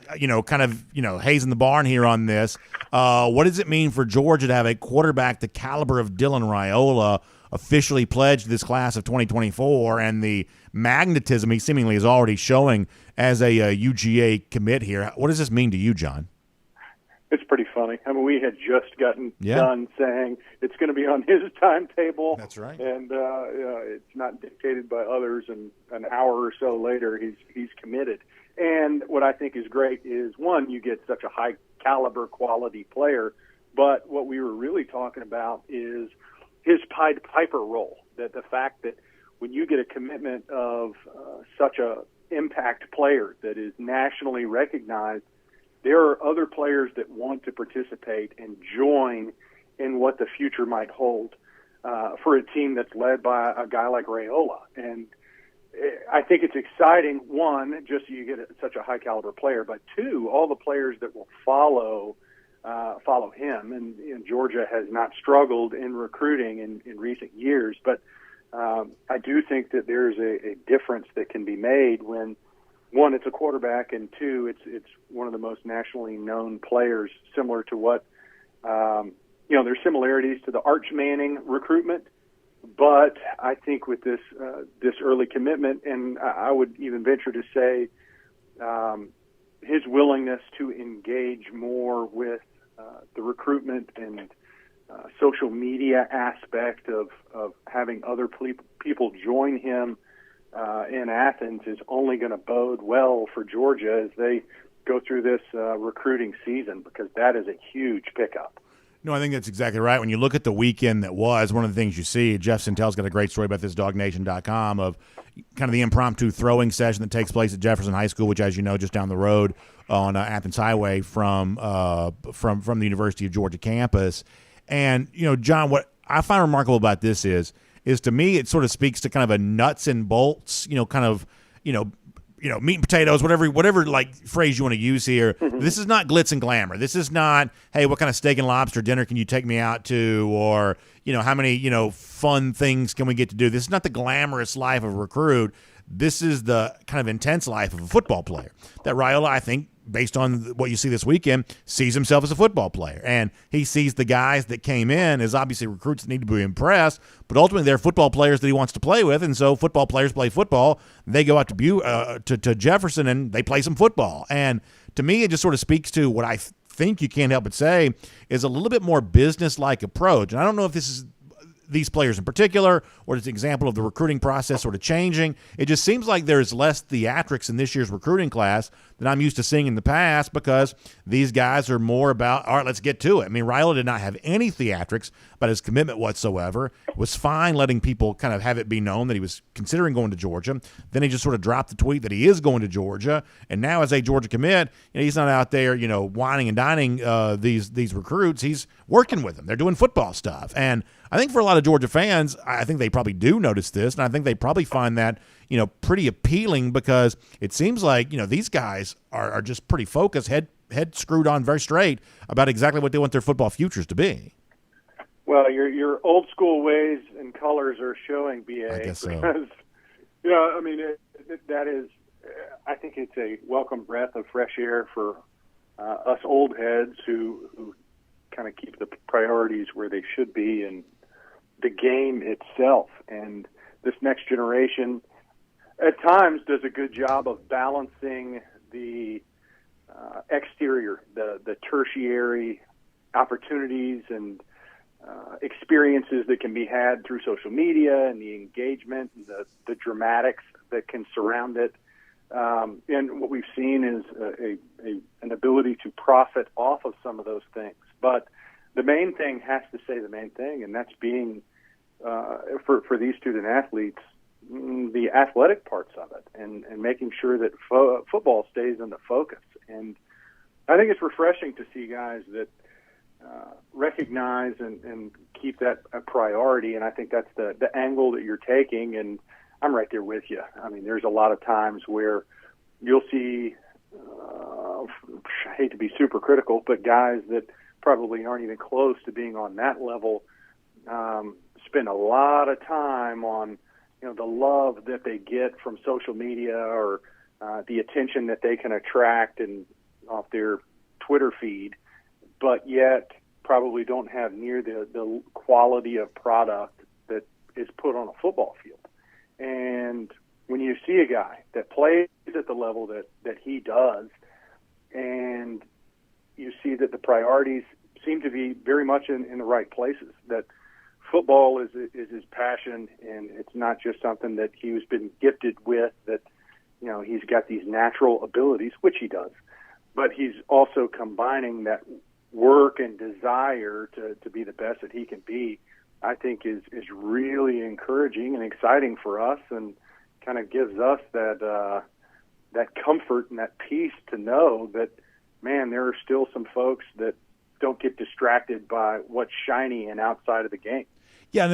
kind of, hazing the barn here on this, what does it mean for Georgia to have a quarterback the caliber of Dylan Raiola officially pledged to this class of 2024, and the magnetism he seemingly is already showing as a UGA commit here? What does this mean to you, John? It's pretty funny. I mean, we had just gotten done saying it's going to be on his timetable. That's right. And it's not dictated by others. And an hour or so later, he's committed. And what I think is great is, one, you get such a high caliber quality player. But what we were really talking about is his Pied Piper role. That the fact that when you get a commitment of such a impact player that is nationally recognized, there are other players that want to participate and join in what the future might hold for a team that's led by a guy like Raiola. And I think it's exciting, one, just so you get such a high-caliber player, but two, all the players that will follow him. And Georgia has not struggled in recruiting in recent years, but I do think that there's a difference that can be made when, one, it's a quarterback, and two, it's one of the most nationally known players, similar to what, there's similarities to the Arch Manning recruitment, but I think with this early commitment, and I would even venture to say his willingness to engage more with the recruitment and social media aspect of having other people join him in Athens is only going to bode well for Georgia as they go through this recruiting season, because that is a huge pickup. No, I think that's exactly right. When you look at the weekend that was, one of the things you see, Jeff Sintel's got a great story about this, DawgNation.com, of kind of the impromptu throwing session that takes place at Jefferson High School, which, as you know, just down the road on Athens Highway from the University of Georgia campus. And, John, what I find remarkable about this is to me it sort of speaks to kind of a nuts and bolts, meat and potatoes, whatever like phrase you want to use here. Mm-hmm. This is not glitz and glamour. This is not, hey, what kind of steak and lobster dinner can you take me out to, or how many fun things can we get to do. This is not the glamorous life of a recruit. This is the kind of intense life of a football player that Raiola, I think, based on what you see this weekend, sees himself as a football player. And he sees the guys that came in as obviously recruits that need to be impressed, but ultimately they're football players that he wants to play with. And so football players play football. They go out to Jefferson and they play some football. And to me, it just sort of speaks to what I think you can't help but say is a little bit more business-like approach. And I don't know if this is these players in particular, or it's an example of the recruiting process sort of changing. It just seems like there's less theatrics in this year's recruiting class than I'm used to seeing in the past, because these guys are more about, all right, let's get to it. I mean, Raiola did not have any theatrics about his commitment whatsoever. It was fine letting people kind of have it be known that he was considering going to Georgia. Then he just sort of dropped the tweet that he is going to Georgia. And now as a Georgia commit, he's not out there, whining and dining these recruits. He's working with them. They're doing football stuff. And I think for a lot of Georgia fans, I think they probably do notice this, and I think they probably find that, pretty appealing because it seems like, these guys are just pretty focused, head screwed on very straight about exactly what they want their football futures to be. Well, your old school ways and colors are showing, BA. I guess so. Because, that is, I think it's a welcome breath of fresh air for us old heads who kind of keep the priorities where they should be and the game itself. And this next generation at times does a good job of balancing the exterior, the tertiary opportunities and experiences that can be had through social media and the engagement and the dramatics that can surround it. And what we've seen is an ability to profit off of some of those things. But the main thing has to say the main thing, and that's being, for these student athletes, the athletic parts of it and making sure that football stays in the focus. And I think it's refreshing to see guys that recognize and keep that a priority, and I think that's the angle that you're taking, and I'm right there with you. I mean, there's a lot of times where you'll see, I hate to be super critical, but guys that probably aren't even close to being on that level spend a lot of time on the love that they get from social media or the attention that they can attract and off their Twitter feed, but yet probably don't have near the quality of product that is put on a football field. And when you see a guy that plays at the level that he does, and you see that the priorities seem to be very much in the right places, that football is his passion, and it's not just something that he's been gifted with, that he's got these natural abilities, which he does, but he's also combining that work and desire to be the best that he can be, I think is really encouraging and exciting for us, and kind of gives us that comfort and that peace to know that, man, there are still some folks that don't get distracted by what's shiny and outside of the game. Yeah,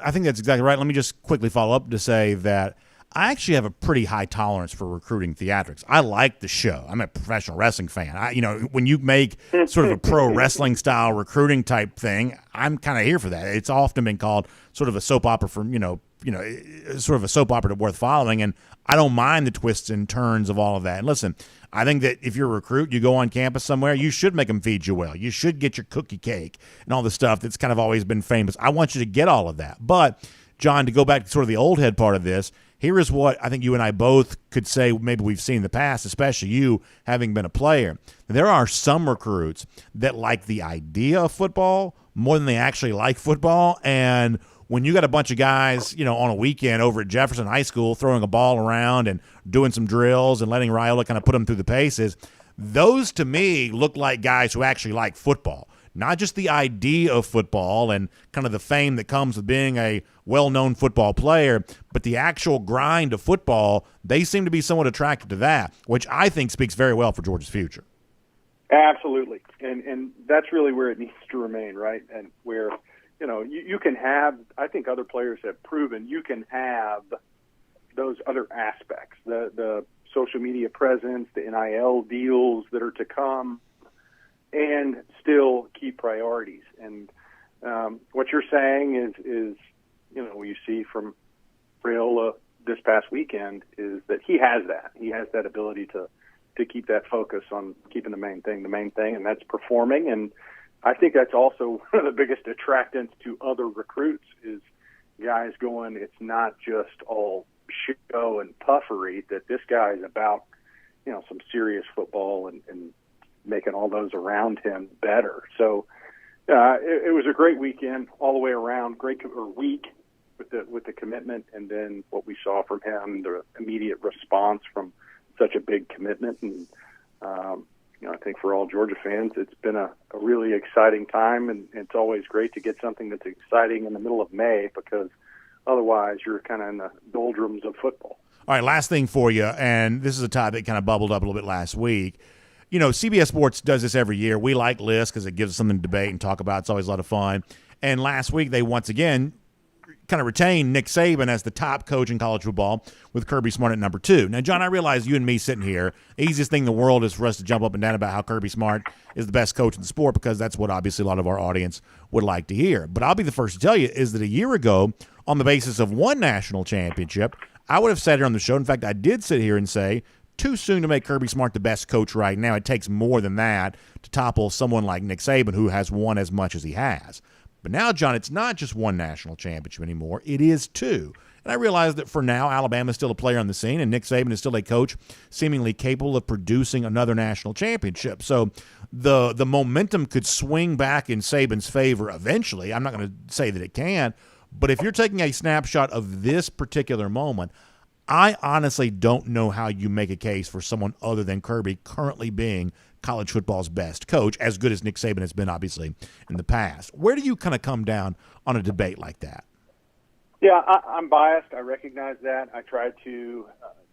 I think that's exactly right. Let me just quickly follow up to say that I actually have a pretty high tolerance for recruiting theatrics. I like the show. I'm a professional wrestling fan. When you make sort of a pro wrestling style recruiting type thing, I'm kind of here for that. It's often been called sort of a soap opera for, sort of a soap opera worth following, and I don't mind the twists and turns of all of that. And listen, I think that if you're a recruit, you go on campus somewhere, you should make them feed you well. You should get your cookie cake and all the stuff that's kind of always been famous. I want you to get all of that. But, John, to go back to sort of the old head part of this, here is what I think you and I both could say maybe we've seen in the past, especially you having been a player. There are some recruits that like the idea of football more than they actually like football. And when you got a bunch of guys, on a weekend over at Jefferson High School throwing a ball around and doing some drills and letting Raiola kind of put them through the paces, those to me look like guys who actually like football. Not just the idea of football and kind of the fame that comes with being a well-known football player, but the actual grind of football, they seem to be somewhat attracted to that, which I think speaks very well for Georgia's future. Absolutely. And that's really where it needs to remain, right? And where, you can have, I think other players have proven, you can have those other aspects, the social media presence, the NIL deals that are to come, and still keep priorities. And what you're saying is what you see from Raiola this past weekend is that he has that. He has that ability to keep that focus on keeping the main thing, and that's performing. And I think that's also one of the biggest attractants to other recruits is guys going, it's not just all show and puffery, that this guy is about, some serious football and making all those around him better. So it was a great weekend all the way around, great week with the commitment, and then what we saw from him, the immediate response from such a big commitment. And I think for all Georgia fans, it's been a really exciting time, and it's always great to get something that's exciting in the middle of May, because otherwise you're kind of in the doldrums of football. All right, last thing for you, and this is a topic that kind of bubbled up a little bit last week. CBS Sports does this every year. We like lists because it gives us something to debate and talk about. It's always a lot of fun. And last week they once again kind of retained Nick Saban as the top coach in college football with Kirby Smart at number 2. Now, John, I realize you and me sitting here, the easiest thing in the world is for us to jump up and down about how Kirby Smart is the best coach in the sport because that's what obviously a lot of our audience would like to hear. But I'll be the first to tell you is that a year ago, on the basis of one national championship, I would have said here on the show, in fact, I did sit here and say, too soon to make Kirby Smart the best coach right now. It takes more than that to topple someone like Nick Saban who has won as much as he has. But now, John, it's not just one national championship anymore. It is 2. And I realize that for now, Alabama is still a player on the scene, and Nick Saban is still a coach seemingly capable of producing another national championship. So the momentum could swing back in Saban's favor eventually. I'm not going to say that it can, but if you're taking a snapshot of this particular moment, I honestly don't know how you make a case for someone other than Kirby currently being college football's best coach, as good as Nick Saban has been, obviously, in the past. Where do you kind of come down on a debate like that? Yeah, I'm biased. I recognize that. I try to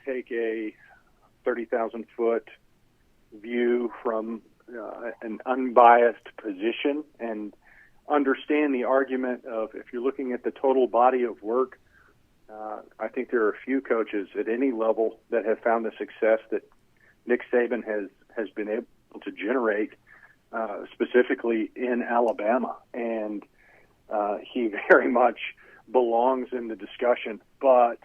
take a 30,000-foot view from an unbiased position and understand the argument of if you're looking at the total body of work, I think there are a few coaches at any level that have found the success that Nick Saban has been able to generate, specifically in Alabama. And he very much belongs in the discussion. But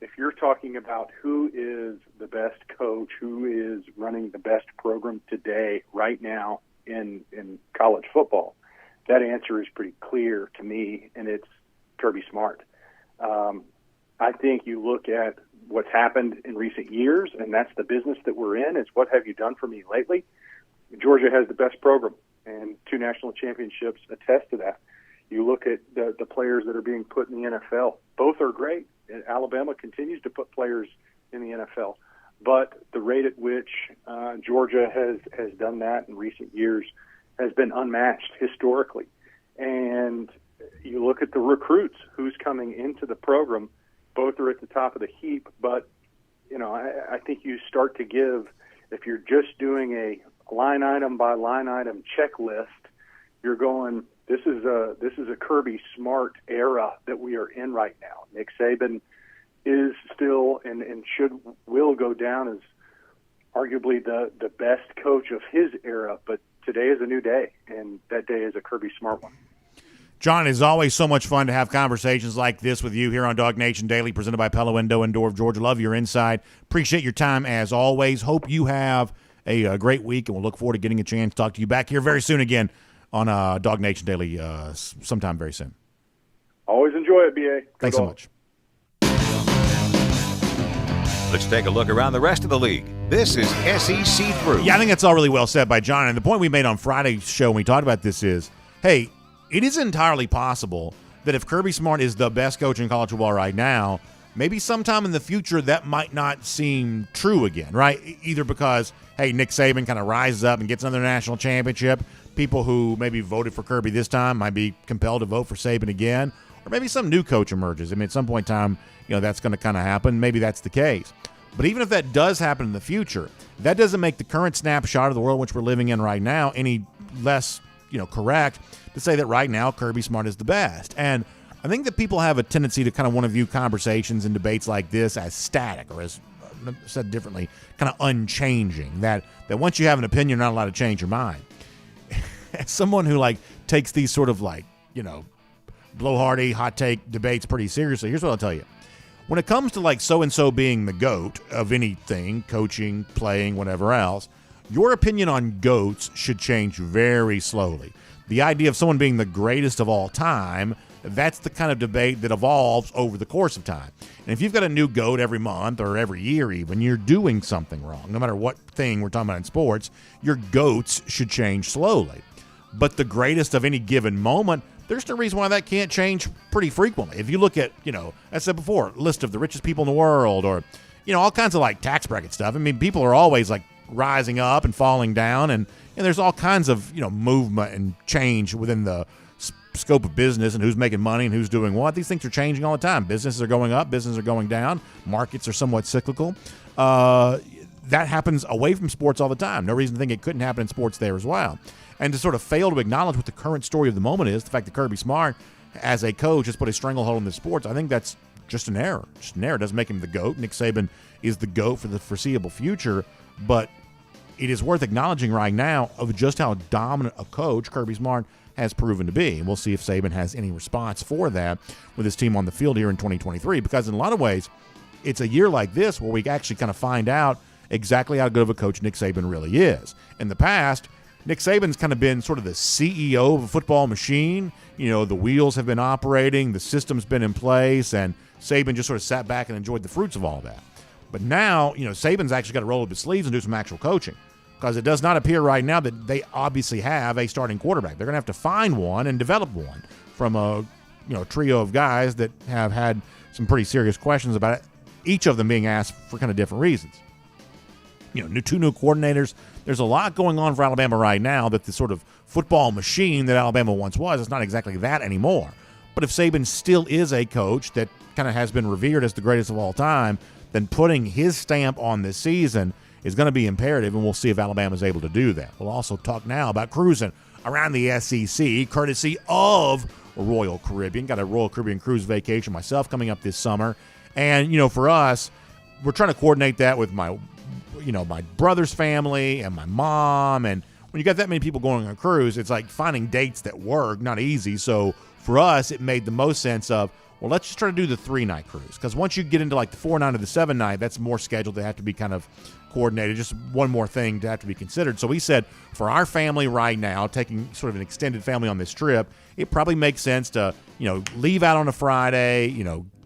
if you're talking about who is the best coach, who is running the best program today, right now in college football, that answer is pretty clear to me, and it's Kirby Smart. I think you look at what's happened in recent years, and that's the business that we're in, is what have you done for me lately? Georgia has the best program, and 2 national championships attest to that. You look at the players that are being put in the NFL. Both are great. Alabama continues to put players in the NFL. But the rate at which Georgia has done that in recent years has been unmatched historically. And you look at the recruits, who's coming into the program. Both are at the top of the heap, but I think you start to give, if you're just doing a line item by line item checklist, you're going, this is a Kirby Smart era that we are in right now. Nick Saban is still and will go down as arguably the best coach of his era, but today is a new day, and that day is a Kirby Smart one. John, it's always so much fun to have conversations like this with you here on DawgNation Daily, presented by Pella Window and Door of Georgia. Love your insight. Appreciate your time as always. Hope you have a great week, and we'll look forward to getting a chance to talk to you back here very soon again on DawgNation Daily sometime very soon. Always enjoy it, BA. Thanks so much. Let's take a look around the rest of the league. This is SEC Through. Yeah, I think that's all really well said by John. And the point we made on Friday's show when we talked about this is, hey, it is entirely possible that if Kirby Smart is the best coach in college football right now, maybe sometime in the future that might not seem true again, right? Either because, hey, Nick Saban kind of rises up and gets another national championship. People who maybe voted for Kirby this time might be compelled to vote for Saban again. Or maybe some new coach emerges. I mean, at some point in time, that's going to kind of happen. Maybe that's the case. But even if that does happen in the future, that doesn't make the current snapshot of the world in which we're living in right now any less, correct to say that right now Kirby Smart is the best. And I think that people have a tendency to kind of want to view conversations and debates like this as static, or as said differently, kind of unchanging. That once you have an opinion, you're not allowed to change your mind. As someone who takes these sort of blowhardy, hot take debates pretty seriously, here's what I'll tell you. When it comes to so-and-so being the GOAT of anything, coaching, playing, whatever else, your opinion on GOATs should change very slowly. The idea of someone being the greatest of all time, that's the kind of debate that evolves over the course of time. And if you've got a new GOAT every month or every year even, you're doing something wrong. No matter what thing we're talking about in sports, your GOATs should change slowly. But the greatest of any given moment, there's no reason why that can't change pretty frequently. If you look at, I said before, list of the richest people in the world, or, all kinds of tax bracket stuff. I mean, people are always rising up and falling down, and there's all kinds of, movement and change within the scope of business and who's making money and who's doing what. These things are changing all the time. Businesses are going up, businesses are going down, markets are somewhat cyclical. that happens away from sports all the time. No reason to think it couldn't happen in sports there as well. And to sort of fail to acknowledge what the current story of the moment is, the fact that Kirby Smart, as a coach, has put a stranglehold on the sports, I think that's just an error. Just an error. It doesn't make him the GOAT. Nick Saban is the GOAT for the foreseeable future, but it is worth acknowledging right now of just how dominant a coach Kirby Smart has proven to be. And we'll see if Saban has any response for that with his team on the field here in 2023, because in a lot of ways, it's a year like this where we actually kind of find out exactly how good of a coach Nick Saban really is. In the past, Nick Saban's kind of been sort of the CEO of a football machine. You know, the wheels have been operating, the system's been in place, and Saban just sort of sat back and enjoyed the fruits of all that. But now, you know, Saban's actually got to roll up his sleeves and do some actual coaching, because it does not appear right now that they obviously have a starting quarterback. They're going to have to find one and develop one from a trio of guys that have had some pretty serious questions about it, each of them being asked for kind of different reasons. You know, two new coordinators. There's a lot going on for Alabama right now that the sort of football machine that Alabama once was is not exactly that anymore. But if Saban still is a coach that kind of has been revered as the greatest of all time, then putting his stamp on this season is going to be imperative, and we'll see if Alabama is able to do that. We'll also talk now about cruising around the SEC, courtesy of Royal Caribbean. Got a Royal Caribbean cruise vacation myself coming up this summer. And, you know, for us, we're trying to coordinate that with my brother's family and my mom. And when you got that many people going on a cruise, it's like finding dates that work, not easy. So for us, it made the most sense of, well, let's just try to do the 3-night cruise. Because once you get into like the 4-night or the 7-night, that's more scheduled to have to be kind of coordinated. Just one more thing to have to be considered. So we said for our family right now, taking sort of an extended family on this trip, it probably makes sense to, leave out on a Friday,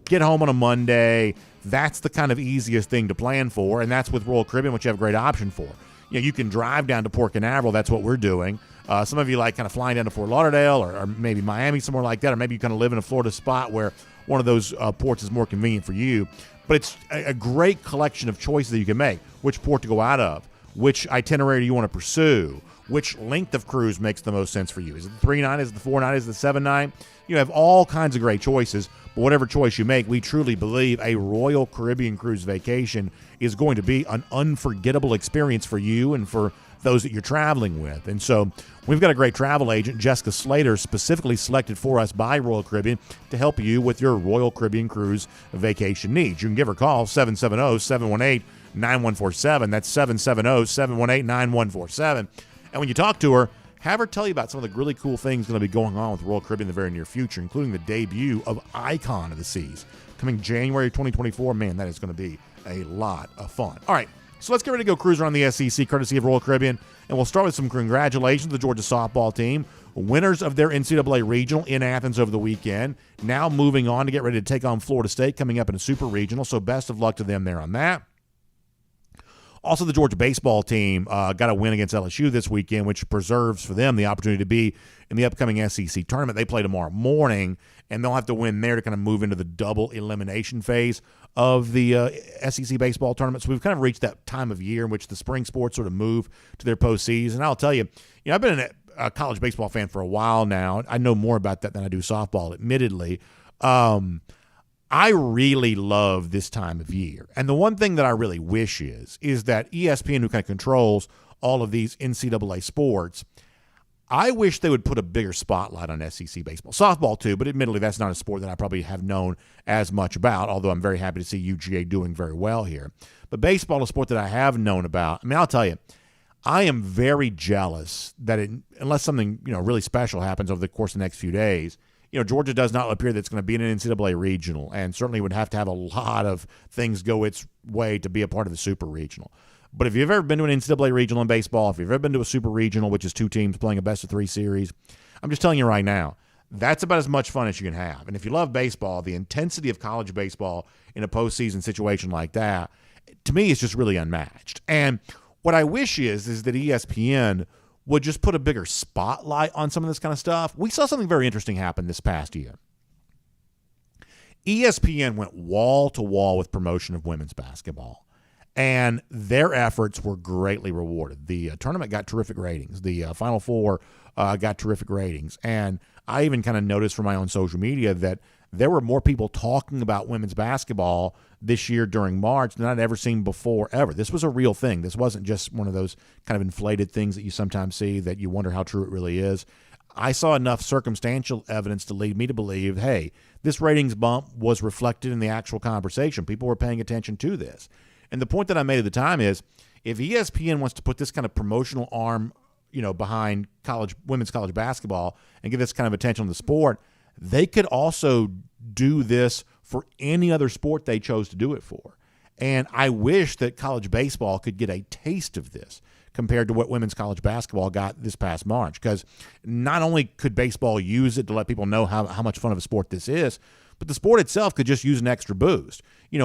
get home on a Monday. That's the kind of easiest thing to plan for, and that's with Royal Caribbean, which you have a great option for. You can drive down to Port Canaveral. That's what we're doing. Some of you like kind of flying down to Fort Lauderdale or maybe Miami, somewhere like that, or maybe you kind of live in a Florida spot where one of those ports is more convenient for you. But it's a great collection of choices that you can make. Which port to go out of, which itinerary do you want to pursue, which length of cruise makes the most sense for you. Is it the 3-night, is it the 4-night, is it the 7-night? You have all kinds of great choices, but whatever choice you make, we truly believe a Royal Caribbean cruise vacation is going to be an unforgettable experience for you and for those that you're traveling with. And so we've got a great travel agent, Jessica Slater, specifically selected for us by Royal Caribbean to help you with your Royal Caribbean cruise vacation needs. You can give her a call, 770-718-9147. That's 770-718-9147. And when you talk to her, have her tell you about some of the really cool things going to be going on with Royal Caribbean in the very near future, including the debut of Icon of the Seas coming January 2024. Man, that is going to be a lot of fun. All right, so let's get ready to go cruise around the SEC, courtesy of Royal Caribbean. And we'll start with some congratulations to the Georgia softball team, winners of their NCAA regional in Athens over the weekend. Now moving on to get ready to take on Florida State coming up in a super regional. So best of luck to them there on that. Also, the Georgia baseball team got a win against LSU this weekend, which preserves for them the opportunity to be in the upcoming SEC tournament. They play tomorrow morning, and they'll have to win there to kind of move into the double elimination phase of the SEC baseball tournament. So we've kind of reached that time of year in which the spring sports sort of move to their postseason. And I'll tell you, I've been a college baseball fan for a while now. I know more about that than I do softball, admittedly. I really love this time of year. And the one thing that I really wish is that ESPN, who kind of controls all of these NCAA sports, I wish they would put a bigger spotlight on SEC baseball. Softball, too, but admittedly, that's not a sport that I probably have known as much about, although I'm very happy to see UGA doing very well here. But baseball is a sport that I have known about. I mean, I'll tell you, I am very jealous that unless something really special happens over the course of the next few days, Georgia does not appear that it's going to be in an NCAA regional, and certainly would have to have a lot of things go its way to be a part of the super regional. But if you've ever been to an NCAA regional in baseball, if you've ever been to a super regional, which is 2 teams playing a best-of-3 series, I'm just telling you right now, that's about as much fun as you can have. And if you love baseball, the intensity of college baseball in a postseason situation like that, to me, is just really unmatched. And what I wish is that ESPN would just put a bigger spotlight on some of this kind of stuff. We saw something very interesting happen this past year. ESPN went wall to wall with promotion of women's basketball, and their efforts were greatly rewarded. The tournament got terrific ratings. The Final Four got terrific ratings. And I even kind of noticed from my own social media that there were more people talking about women's basketball this year during March than I'd ever seen before, ever. This was a real thing. This wasn't just one of those kind of inflated things that you sometimes see that you wonder how true it really is. I saw enough circumstantial evidence to lead me to believe, hey, this ratings bump was reflected in the actual conversation. People were paying attention to this. And the point that I made at the time is, if ESPN wants to put this kind of promotional arm, behind women's college basketball and get this kind of attention on the sport, they could also do this for any other sport they chose to do it for. And I wish that college baseball could get a taste of this compared to what women's college basketball got this past March, because not only could baseball use it to let people know how much fun of a sport this is, but the sport itself could just use an extra boost.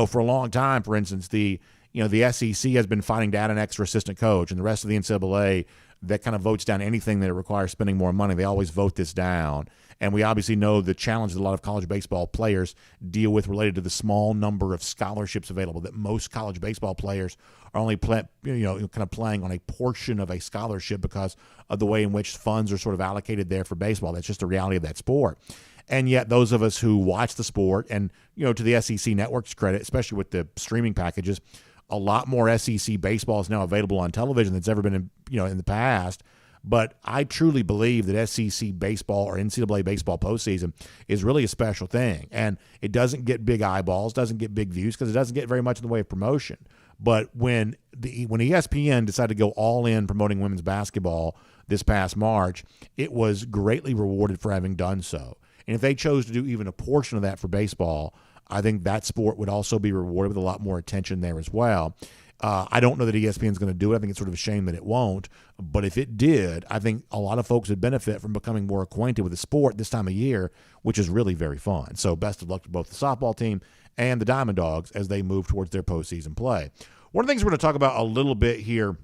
For a long time, for instance, the SEC has been fighting to add an extra assistant coach, and the rest of the NCAA that kind of votes down anything that requires spending more money. They always vote this down. And we obviously know the challenge that a lot of college baseball players deal with related to the small number of scholarships available, that most college baseball players are only kind of playing on a portion of a scholarship because of the way in which funds are sort of allocated there for baseball. That's just the reality of that sport. And yet those of us who watch the sport, and, to the SEC network's credit, especially with the streaming packages, a lot more SEC baseball is now available on television than it's ever been in the past. But I truly believe that SEC baseball or NCAA baseball postseason is really a special thing. And it doesn't get big eyeballs, doesn't get big views, because it doesn't get very much in the way of promotion. But when ESPN decided to go all in promoting women's basketball this past March, it was greatly rewarded for having done so. And if they chose to do even a portion of that for baseball, I think that sport would also be rewarded with a lot more attention there as well. I don't know that ESPN is going to do it. I think it's sort of a shame that it won't. But if it did, I think a lot of folks would benefit from becoming more acquainted with the sport this time of year, which is really very fun. So best of luck to both the softball team and the Diamond Dogs as they move towards their postseason play. One of the things we're going to talk about a little bit here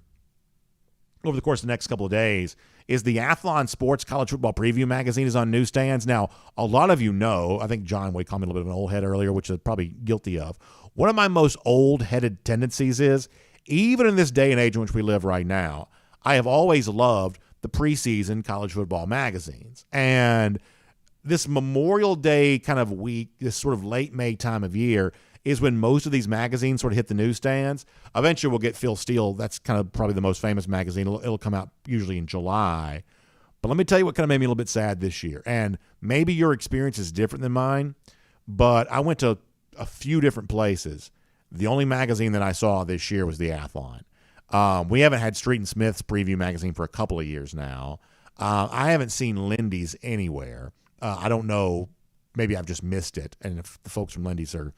over the course of the next couple of days is the Athlon Sports College Football Preview magazine is on newsstands. Now, a lot of you know, I think John Wade called me a little bit of an old head earlier, which I'm probably guilty of. One of my most old-headed tendencies is, even in this day and age in which we live right now, I have always loved the preseason college football magazines. And this Memorial Day kind of week, this sort of late May time of year, is when most of these magazines sort of hit the newsstands. Eventually we'll get Phil Steele. That's kind of probably the most famous magazine. It'll come out usually in July. But let me tell you what kind of made me a little bit sad this year. And maybe your experience is different than mine, but I went to a few different places. The only magazine that I saw this year was the Athlon. We haven't had Street and Smith's preview magazine for a couple of years now. I haven't seen Lindy's anywhere. I don't know. Maybe I've just missed it. And if the folks from Lindy's are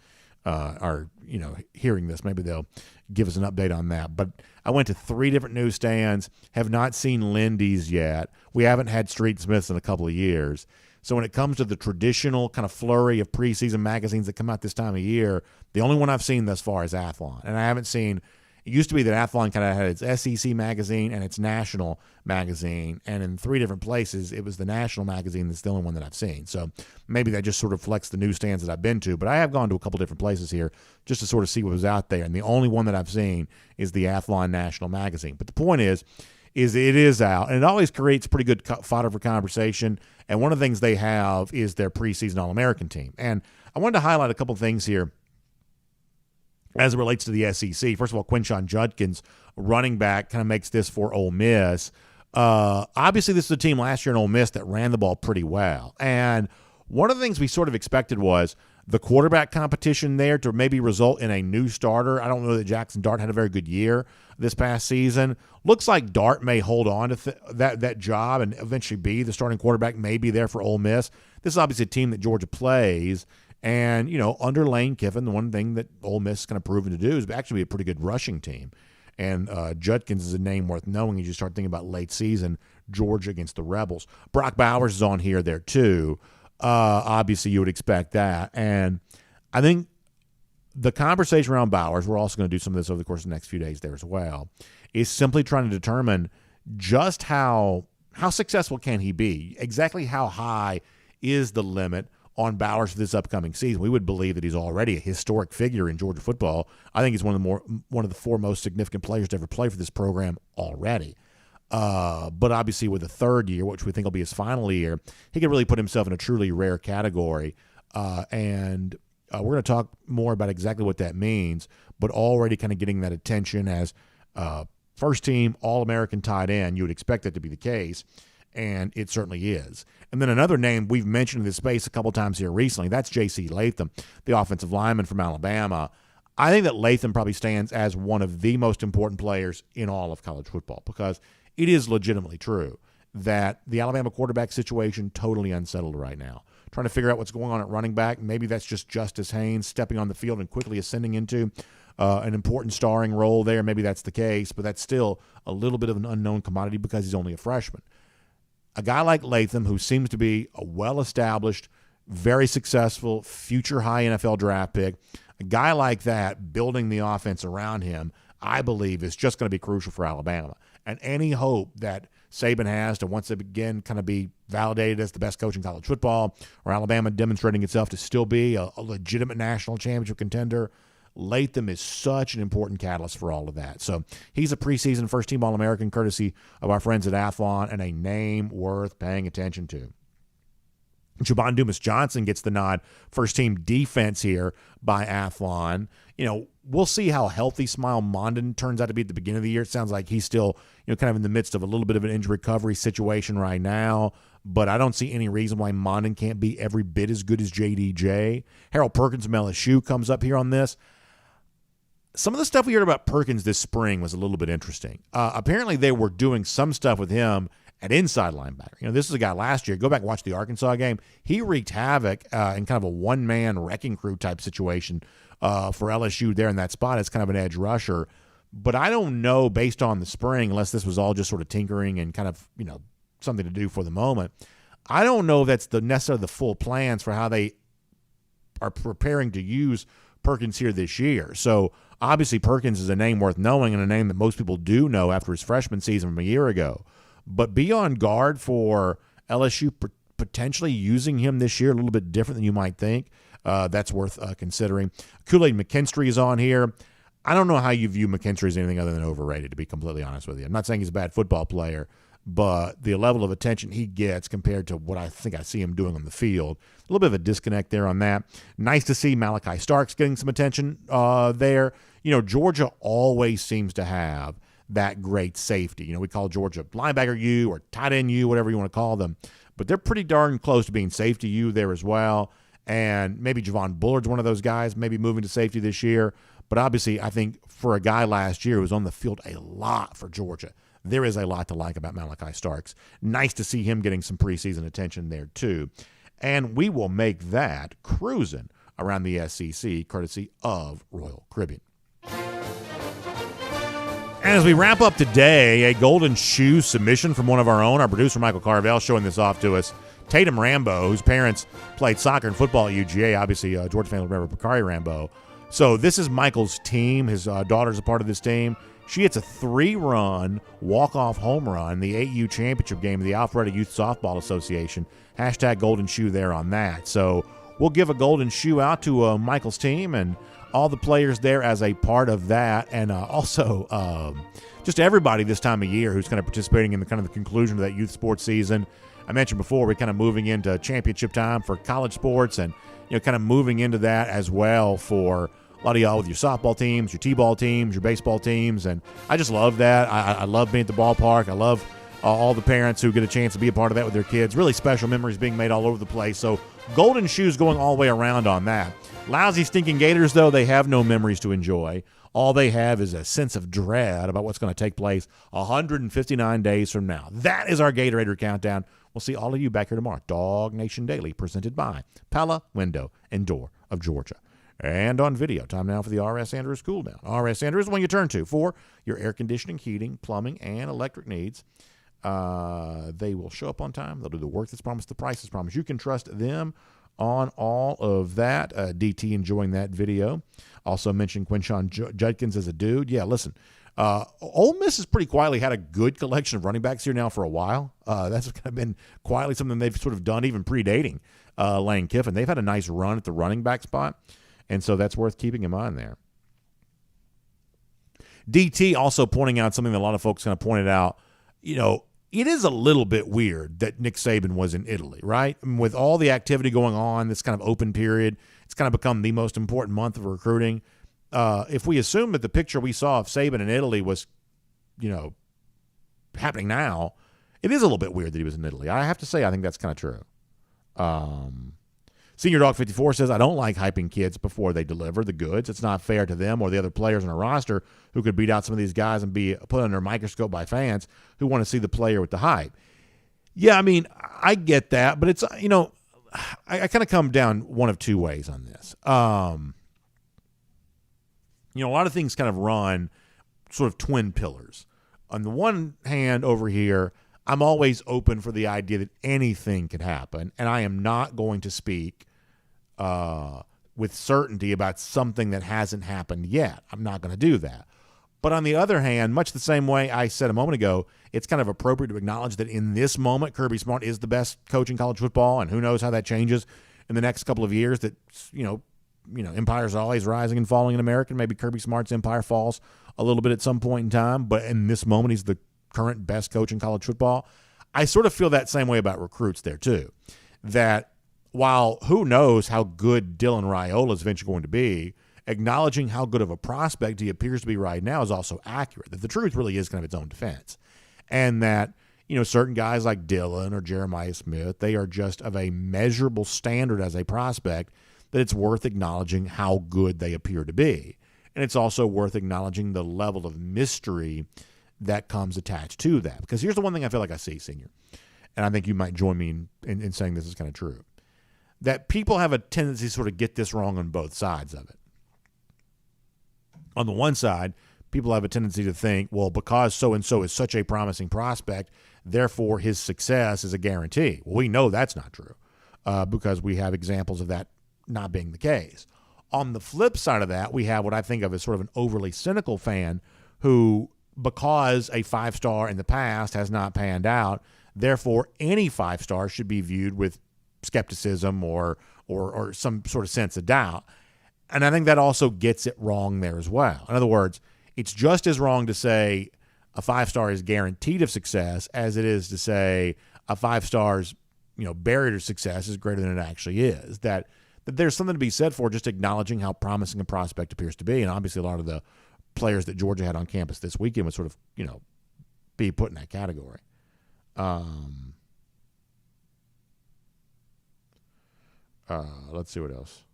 hearing this, maybe they'll give us an update on that. But I went to 3 different newsstands, have not seen Lindy's yet. We haven't had Street and Smith's in a couple of years. So when it comes to the traditional kind of flurry of preseason magazines that come out this time of year, the only one I've seen thus far is Athlon. And I haven't seen – it used to be that Athlon kind of had its SEC magazine and its national magazine. And in 3 different places, it was the national magazine that's the only one that I've seen. So maybe that just sort of reflects the newsstands that I've been to. But I have gone to a couple different places here just to sort of see what was out there. And the only one that I've seen is the Athlon National Magazine. But the point is it is out, and it always creates pretty good fodder for conversation. And one of the things they have is their preseason All-American team. And I wanted to highlight a couple of things here as it relates to the SEC. First of all, Quinshon Judkins, running back, kind of makes this for Ole Miss. Obviously, this is a team last year in Ole Miss that ran the ball pretty well. And one of the things we sort of expected was the quarterback competition there to maybe result in a new starter. I don't know that Jackson Dart had a very good year this past season. Looks like Dart may hold on to that job and eventually be the starting quarterback, maybe there for Ole Miss. This is obviously a team that Georgia plays. And, under Lane Kiffin, the one thing that Ole Miss is kind of proven to do is actually be a pretty good rushing team. And Judkins is a name worth knowing as you start thinking about late season Georgia against the Rebels. Brock Bowers is on here there too. Obviously, you would expect that. And I think the conversation around Bowers, we're also going to do some of this over the course of the next few days there as well, is simply trying to determine just how successful can he be? Exactly how high is the limit on Bowers for this upcoming season? We would believe that he's already a historic figure in Georgia football. I think he's one of the 4 most significant players to ever play for this program already. But obviously with a 3rd year, which we think will be his final year, he could really put himself in a truly rare category. And We're going to talk more about exactly what that means, but already kind of getting that attention as first team All-American tight end. You would expect that to be the case, and it certainly is. And then another name we've mentioned in this space a couple times here recently, that's J.C. Latham, the offensive lineman from Alabama. I think that Latham probably stands as one of the most important players in all of college football because it is legitimately true that the Alabama quarterback situation totally unsettled right now. Trying to figure out what's going on at running back. Maybe that's just Justice Haynes stepping on the field and quickly ascending into an important starring role there. Maybe that's the case, but that's still a little bit of an unknown commodity because he's only a freshman. A guy like Latham, who seems to be a well-established, very successful, future high NFL draft pick, a guy like that building the offense around him, I believe, is just going to be crucial for Alabama. And any hope that Saban has to once again kind of be validated as the best coach in college football, or Alabama demonstrating itself to still be a legitimate national championship contender, Latham is such an important catalyst for all of that. So he's a preseason first-team All-American courtesy of our friends at Athlon and a name worth paying attention to. Javon Dumas-Johnson gets the nod, first-team defense here by Athlon. You know, we'll see how healthy Smile Mondon turns out to be at the beginning of the year. It sounds like he's still, kind of in the midst of a little bit of an injury recovery situation right now, but I don't see any reason why Mondon can't be every bit as good as JDJ. Harold Perkins from LSU comes up here on this. Some of the stuff we heard about Perkins this spring was a little bit interesting. Apparently they were doing some stuff with him at inside linebacker. This is a guy last year. Go back and watch the Arkansas game. He wreaked havoc in kind of a one-man wrecking crew type situation for LSU there in that spot as kind of an edge rusher. But I don't know, based on the spring, unless this was all just sort of tinkering and kind of, something to do for the moment, I don't know if that's necessarily the full plans for how they are preparing to use Perkins here this year. So obviously Perkins is a name worth knowing and a name that most people do know after his freshman season from a year ago. But be on guard for LSU potentially using him this year a little bit different than you might think. That's worth considering. Kool-Aid McKinstry is on here. I don't know how you view McKinstry as anything other than overrated, to be completely honest with you. I'm not saying he's a bad football player, but the level of attention he gets compared to what I think I see him doing on the field, a little bit of a disconnect there on that. Nice to see Malachi Starks getting some attention there. Georgia always seems to have that great safety. We call Georgia linebacker U or tight end U, whatever you want to call them. But they're pretty darn close to being safety U there as well. And maybe Javon Bullard's one of those guys, maybe moving to safety this year. But obviously, I think for a guy last year who was on the field a lot for Georgia, there is a lot to like about Malachi Starks. Nice to see him getting some preseason attention there too. And we will make that cruising around the SEC courtesy of Royal Caribbean. And as we wrap up today, a golden shoe submission from one of our own, our producer Michael Carvel, showing this off to us. Tatum Rambo, whose parents played soccer and football at UGA, obviously Georgia fan will remember Bakari Rambo. So this is Michael's team. His daughter's a part of this team. She hits a 3-run walk-off home run in the 8U championship game of the Alpharetta Youth Softball Association. Hashtag golden shoe there on that. So we'll give a golden shoe out to Michael's team and all the players there as a part of that, and also just everybody this time of year who's kind of participating in the kind of the conclusion of that youth sports season. I mentioned before, we're kind of moving into championship time for college sports, and kind of moving into that as well for a lot of y'all with your softball teams, your t-ball teams, your baseball teams, and I just love that. I love being at the ballpark. I love all the parents who get a chance to be a part of that with their kids. Really special memories being made all over the place. So golden shoes going all the way around on that. Lousy, stinking Gators, though, they have no memories to enjoy. All they have is a sense of dread about what's going to take place 159 days from now. That is our Gatorator countdown. We'll see all of you back here tomorrow. DawgNation Daily, presented by Pella, Window, and Door of Georgia. And on video, time now for the R.S. Andrews Cool Down. R.S. Andrews is the one you turn to for your air conditioning, heating, plumbing, and electric needs. They will show up on time. They'll do the work that's promised, the price is promised. You can trust them on all of that. DT enjoying that video. Also mentioned Quinshon Judkins as a dude. Yeah, listen, Ole Miss has pretty quietly had a good collection of running backs here now for a while. That's kind of been quietly something they've sort of done even predating Lane Kiffin. They've had a nice run at the running back spot, and so that's worth keeping in mind there. DT also pointing out something that a lot of folks kind of pointed out, it is a little bit weird that Nick Saban was in Italy, right? I mean, with all the activity going on, this kind of open period, it's kind of become the most important month of recruiting. If we assume that the picture we saw of Saban in Italy was, happening now, it is a little bit weird that he was in Italy. I have to say, I think that's kind of true. Senior Dog 54 says, I don't like hyping kids before they deliver the goods. It's not fair to them or the other players on a roster who could beat out some of these guys and be put under a microscope by fans who want to see the player with the hype. Yeah, I mean, I get that, but it's, I kind of come down one of two ways on this. A lot of things kind of run sort of twin pillars. On the one hand over here, I'm always open for the idea that anything could happen, and I am not going to speak with certainty about something that hasn't happened yet. I'm not going to do that. But on the other hand, much the same way I said a moment ago, it's kind of appropriate to acknowledge that in this moment, Kirby Smart is the best coach in college football, and who knows how that changes in the next couple of years. That empires are always rising and falling in America. Maybe Kirby Smart's empire falls a little bit at some point in time, but in this moment, he's the current best coach in college football. I sort of feel that same way about recruits there too. That while who knows how good Dylan Raiola is eventually going to be, acknowledging how good of a prospect he appears to be right now is also accurate. That the truth really is kind of its own defense. And that, certain guys like Dylan or Jeremiah Smith, they are just of a measurable standard as a prospect that it's worth acknowledging how good they appear to be. And it's also worth acknowledging the level of mystery that comes attached to that. Because here's the one thing I feel like I see, Senior, and I think you might join me in saying this is kind of true, that people have a tendency to sort of get this wrong on both sides of it. On the one side, people have a tendency to think, well, because so-and-so is such a promising prospect, therefore his success is a guarantee. Well, we know that's not true because we have examples of that not being the case. On the flip side of that, we have what I think of as sort of an overly cynical fan who, because a 5-star in the past has not panned out, therefore any 5-star should be viewed with skepticism or some sort of sense of doubt. And I think that also gets it wrong there as well. In other words, it's just as wrong to say a 5-star is guaranteed of success as it is to say a 5-star's barrier to success is greater than it actually is. That there's something to be said for just acknowledging how promising a prospect appears to be. And obviously a lot of the players that Georgia had on campus this weekend would sort of, be put in that category. Let's see what else.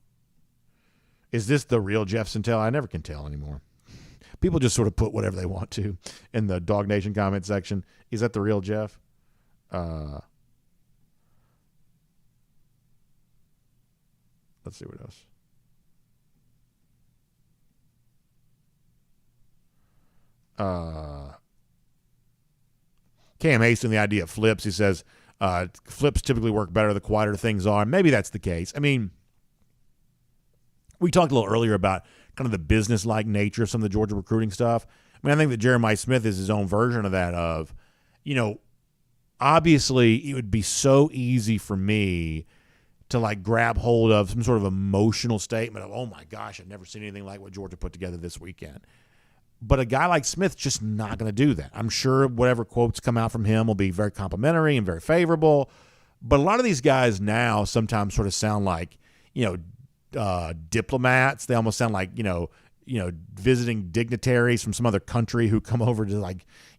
Is this the real Jeff Santel? I never can tell anymore. People just sort of put whatever they want to in the DawgNation comment section. Is that the real Jeff? Let's see what else. Cam Haston, the idea of flips, he says flips typically work better the quieter things are. Maybe that's the case. I mean, we talked a little earlier about kind of the business-like nature of some of the Georgia recruiting stuff. I mean, I think that Jeremiah Smith is his own version of that of, obviously it would be so easy for me to grab hold of some sort of emotional statement of, oh my gosh, I've never seen anything like what Georgia put together this weekend. But a guy like Smith's just not going to do that. I'm sure whatever quotes come out from him will be very complimentary and very favorable. But a lot of these guys now sometimes sort of sound like, diplomats. They almost sound like, visiting dignitaries from some other country who come over to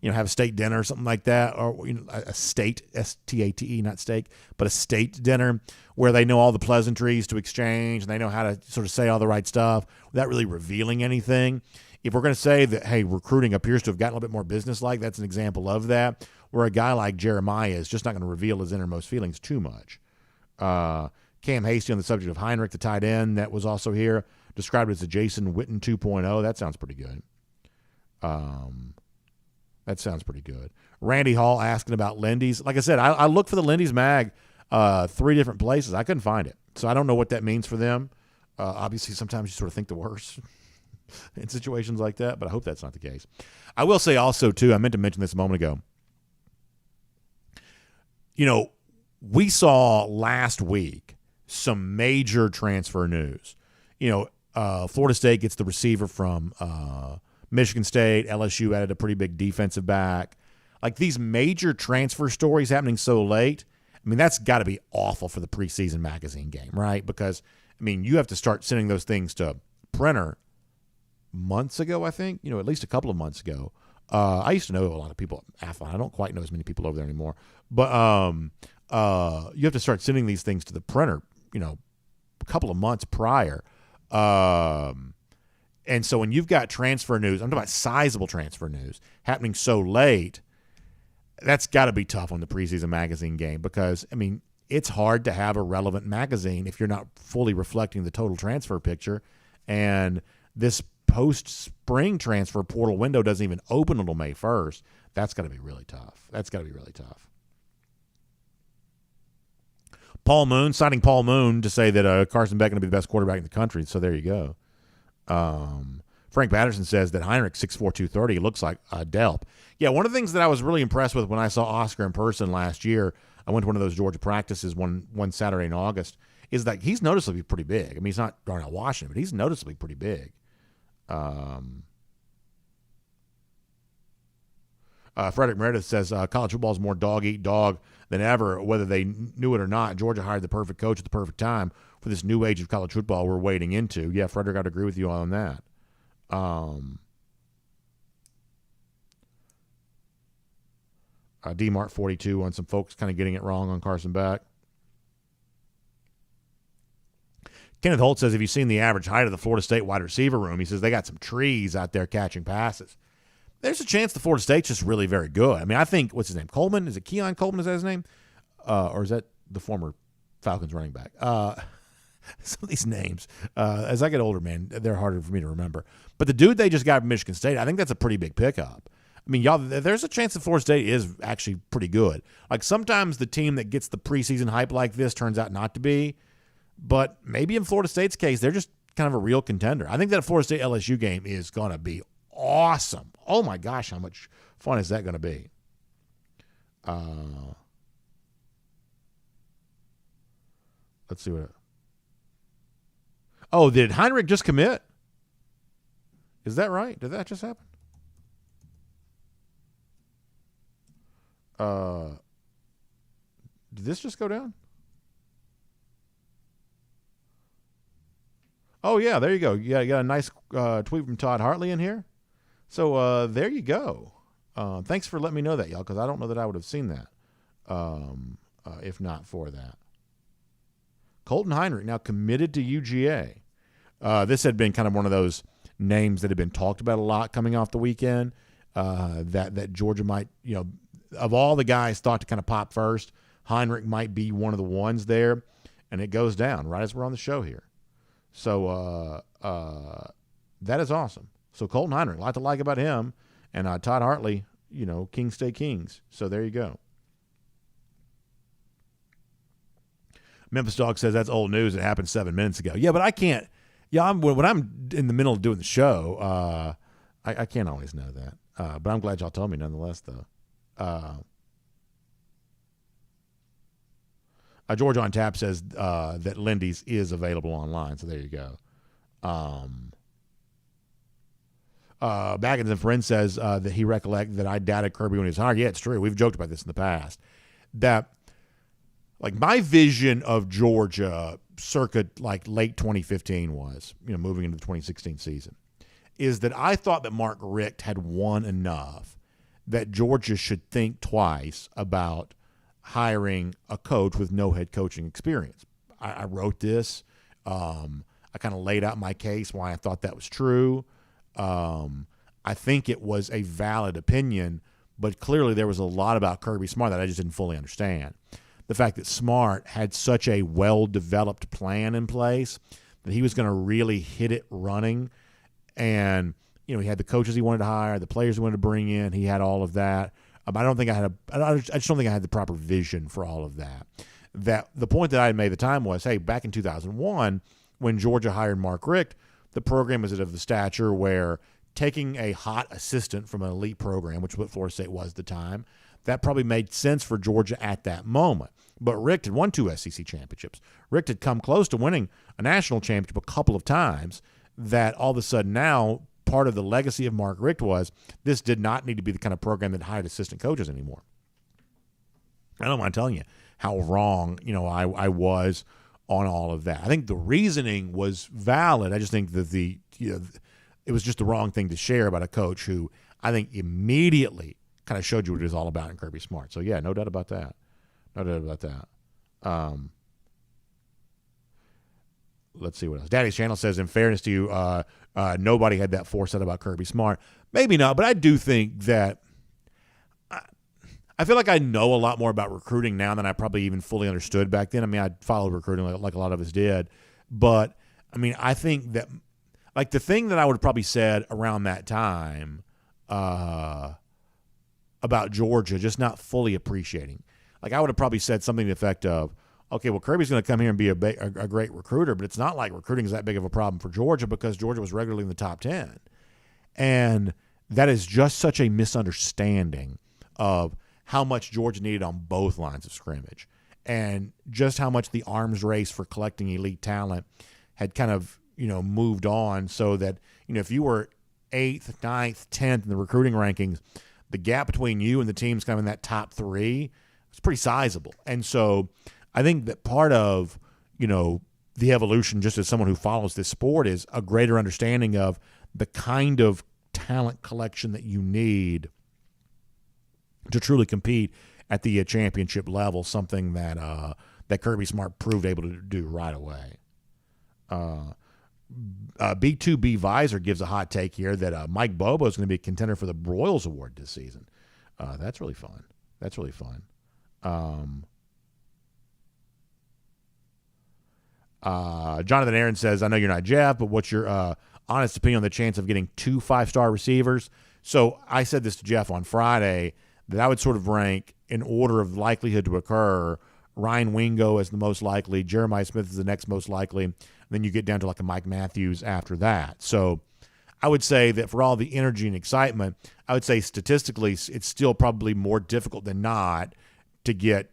have a state dinner or something like that, or a state, S-T-A-T-E, not steak, but a state dinner where they know all the pleasantries to exchange and they know how to sort of say all the right stuff without really revealing anything. If we're going to say that, hey, recruiting appears to have gotten a little bit more business-like, that's an example of that, where a guy like Jeremiah is just not going to reveal his innermost feelings too much. Cam Hasty on the subject of Heinrich, the tight end that was also here, described as a Jason Witten 2.0. That sounds pretty good. Randy Hall asking about Lindy's. Like I said, I looked for the Lindy's mag 3 different places. I couldn't find it. So I don't know what that means for them. Obviously, sometimes you sort of think the worst in situations like that, but I hope that's not the case. I will say also, too, I meant to mention this a moment ago. We saw last week some major transfer news. Florida State gets the receiver from Michigan State. LSU added a pretty big defensive back. These major transfer stories happening so late, I mean, that's got to be awful for the preseason magazine game, right? Because I mean, you have to start sending those things to printer months ago, I think, at least a couple of months ago. I used to know a lot of people at Athlon. I don't quite know as many people over there anymore. But you have to start sending these things to the printer, a couple of months prior. And so when you've got transfer news, I'm talking about sizable transfer news happening so late, that's got to be tough on the preseason magazine game because, I mean, it's hard to have a relevant magazine if you're not fully reflecting the total transfer picture. And this post-spring transfer portal window doesn't even open until May 1st. That's got to be really tough. Paul Moon, citing Paul Moon to say that Carson Beck going to be the best quarterback in the country. So there you go. Frank Patterson says that Heinrich 6'4", 230 looks like a Delp. Yeah, one of the things that I was really impressed with when I saw Oscar in person last year, I went to one of those Georgia practices one Saturday in August, is that he's noticeably pretty big. I mean, he's not Darnell Washington, but he's noticeably pretty big. Frederick Meredith says college football is more dog-eat-dog than ever, whether they knew it or not. Georgia hired the perfect coach at the perfect time for this new age of college football we're wading into. Yeah, Frederick, I'd agree with you on that. D-Mart 42 on some folks kind of getting it wrong on Carson Beck. Kenneth Holt says, have you seen the average height of the Florida State wide receiver room? He says they got some trees out there catching passes. There's a chance the Florida State's just really very good. I mean, I think, what's his name, Coleman? Is it Keon Coleman? Is that his name? Or is that the former Falcons running back? Some of these names, as I get older, man, they're harder for me to remember. But the dude they just got from Michigan State, I think that's a pretty big pickup. I mean, y'all, there's a chance that Florida State is actually pretty good. Like, sometimes the team that gets the preseason hype like this turns out not to be. But maybe in Florida State's case, they're just kind of a real contender. I think that Florida State LSU game is going to be awesome. Oh, my gosh, how much fun is that going to be? Let's see what. Oh, did Heinrich just commit? Is that right? Did that just happen? Did this just go down? Oh, yeah, there you go. Yeah, you got a nice tweet from Todd Hartley in here. So there you go. Thanks for letting me know that, y'all, because I don't know that I would have seen that if not for that. Colton Heinrich now committed to UGA. This had been kind of one of those names that had been talked about a lot coming off the weekend, that Georgia might, of all the guys thought to kind of pop first, Heinrich might be one of the ones there, and it goes down right as we're on the show here. So that is awesome. So Colton Heinrich, a lot to like about him, and Todd Hartley, Kings stay kings. So there you go. Memphis Dog says that's old news. It happened 7 minutes ago. Yeah, but I can't. Yeah, when I'm in the middle of doing the show, I can't always know that. But I'm glad y'all told me nonetheless, though. George on Tap says that Lindy's is available online, so there you go. Baggins and Friend says that he recollected that I doubted Kirby when he was hired. Yeah, it's true. We've joked about this in the past. That, like, my vision of Georgia circa, like, late 2015 was, moving into the 2016 season, is that I thought that Mark Richt had won enough that Georgia should think twice about hiring a coach with no head coaching experience. I wrote this. I kind of laid out my case why I thought that was true. I think it was a valid opinion, but clearly there was a lot about Kirby Smart that I just didn't fully understand. The fact that Smart had such a well-developed plan in place that he was going to really hit it running, and he had the coaches he wanted to hire, the players he wanted to bring in. He had all of that. I just don't think I had the proper vision for all of that. That the point that I made at the time was, hey, back in 2001, when Georgia hired Mark Richt, the program was of the stature where taking a hot assistant from an elite program, which is what Florida State was at the time, that probably made sense for Georgia at that moment. But Richt had won 2 SEC championships. Richt had come close to winning a national championship a couple of times. That all of a sudden now, part of the legacy of Mark Richt was this did not need to be the kind of program that hired assistant coaches anymore. I don't mind telling you how wrong I was on all of that. I think the reasoning was valid. I just think that it was just the wrong thing to share about a coach who I think immediately kind of showed you what it was all about in Kirby Smart. So, yeah, no doubt about that. No doubt about that. Let's see what else. Daddy's Channel says, in fairness to you, nobody had that foresight about Kirby Smart. Maybe not, but I do think that I feel like I know a lot more about recruiting now than I probably even fully understood back then. I mean, I followed recruiting like a lot of us did. But, I mean, I think that, like, the thing that I would have probably said around that time about Georgia, just not fully appreciating. Like, I would have probably said something to the effect of, okay, well, Kirby's going to come here and be a great recruiter, but it's not like recruiting is that big of a problem for Georgia because Georgia was regularly in the top 10. And that is just such a misunderstanding of how much Georgia needed on both lines of scrimmage and just how much the arms race for collecting elite talent had kind of, moved on so that, if you were 8th, 9th, 10th in the recruiting rankings, the gap between you and the teams kind of in that top 3 was pretty sizable. And so I think that part of, the evolution, just as someone who follows this sport, is a greater understanding of the kind of talent collection that you need to truly compete at the championship level, something that that Kirby Smart proved able to do right away. B2B Visor gives a hot take here that Mike Bobo is going to be a contender for the Broyles Award this season. That's really fun. That's really fun. Jonathan Aaron says, I know you're not Jeff, but what's your honest opinion on the chance of getting 2 5-star receivers? So I said this to Jeff on Friday, that I would sort of rank in order of likelihood to occur Ryan Wingo as the most likely, Jeremiah Smith is the next most likely, and then you get down to like a Mike Matthews after that. So I would say that for all the energy and excitement, I would say statistically it's still probably more difficult than not to get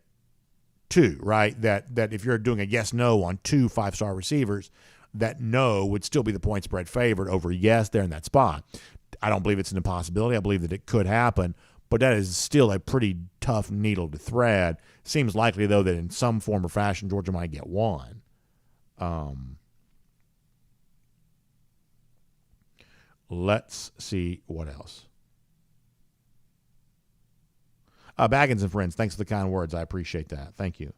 2, right? That if you're doing a yes-no on 2 5-star receivers, that no would still be the point spread favorite over yes there in that spot. I don't believe it's an impossibility. I believe that it could happen, but that is still a pretty tough needle to thread. Seems likely, though, that in some form or fashion, Georgia might get 1. Let's see what else. Baggins and friends, thanks for the kind words. I appreciate that. Thank you.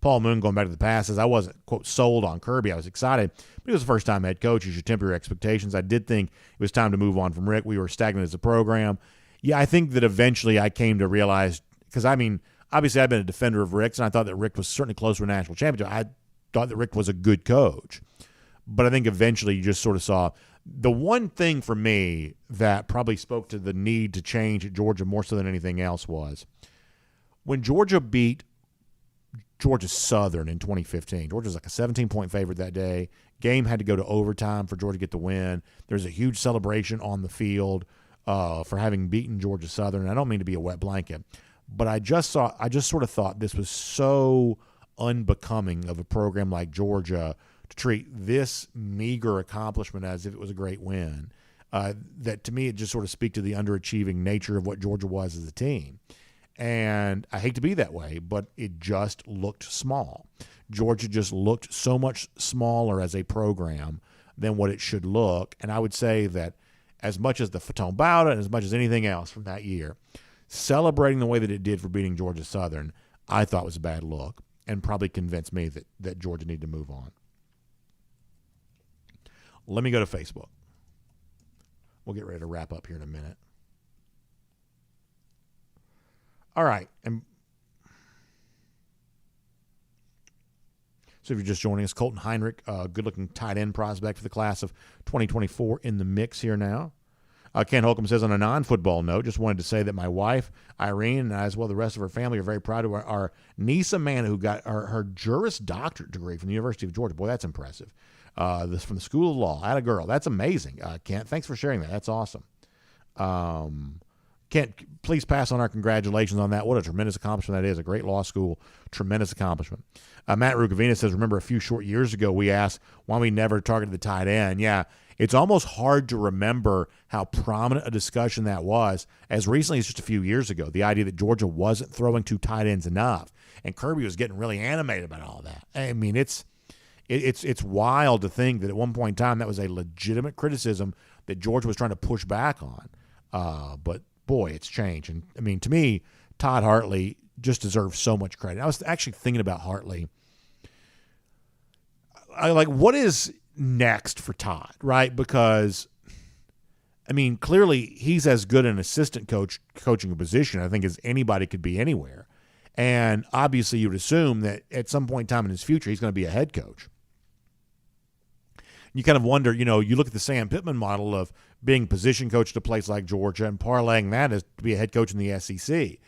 Paul Moon, going back to the past, says, I wasn't, quote, sold on Kirby. I was excited, but he was the first-time head coach. You should temper your expectations. I did think it was time to move on from Rick. We were stagnant as a program. Yeah, I think that eventually I came to realize, because, I mean, obviously I've been a defender of Rick's, and I thought that Rick was certainly close to a national championship. I thought that Rick was a good coach. But I think eventually you just sort of saw the one thing for me that probably spoke to the need to change at Georgia more so than anything else was when Georgia beat Georgia Southern in 2015. Georgia was like a 17-point favorite that day. Game had to go to overtime for Georgia to get the win. There's a huge celebration on the field for having beaten Georgia Southern. And I don't mean to be a wet blanket, but I just sort of thought this was so unbecoming of a program like Georgia to treat this meager accomplishment as if it was a great win. That to me, it just sort of speaks to the underachieving nature of what Georgia was as a team. And I hate to be that way, but it just looked small. Georgia just looked so much smaller as a program than what it should look. And I would say that as much as the Fatone Bowda and as much as anything else from that year, celebrating the way that it did for beating Georgia Southern, I thought was a bad look and probably convinced me that Georgia needed to move on. Let me go to Facebook. We'll get ready to wrap up here in a minute. All right. And so if you're just joining us, Colton Heinrich, good-looking tight end prospect for the class of 2024 in the mix here now. Ken Holcomb says, on a non-football note, just wanted to say that my wife, Irene, and as well the rest of her family are very proud of our niece Amanda, who got her Juris Doctorate degree from the University of Georgia. Boy, that's impressive. This from the School of Law. Atta girl. That's amazing. Kent, thanks for sharing that. That's awesome. Kent, please pass on our congratulations on that. What a tremendous accomplishment that is. A great law school. Tremendous accomplishment. Matt Rukavina says, remember a few short years ago we asked why we never targeted the tight end. Yeah, It's almost hard to remember how prominent a discussion that was as recently as just a few years ago, the idea that Georgia wasn't throwing two tight ends enough. And Kirby was getting really animated about all that. I mean, it's wild to think that at one point in time that was a legitimate criticism that Georgia was trying to push back on. But, boy, it's changed. And, I mean, to me, Todd Hartley just deserves so much credit. I was actually thinking about Hartley. What is next for Todd, right? Because, I mean, clearly he's as good an assistant coaching a position, I think, as anybody could be anywhere. And obviously you would assume that at some point in time in his future he's going to be a head coach. You kind of wonder, you look at the Sam Pittman model of being position coach at a place like Georgia and parlaying that as to be a head coach in the SEC.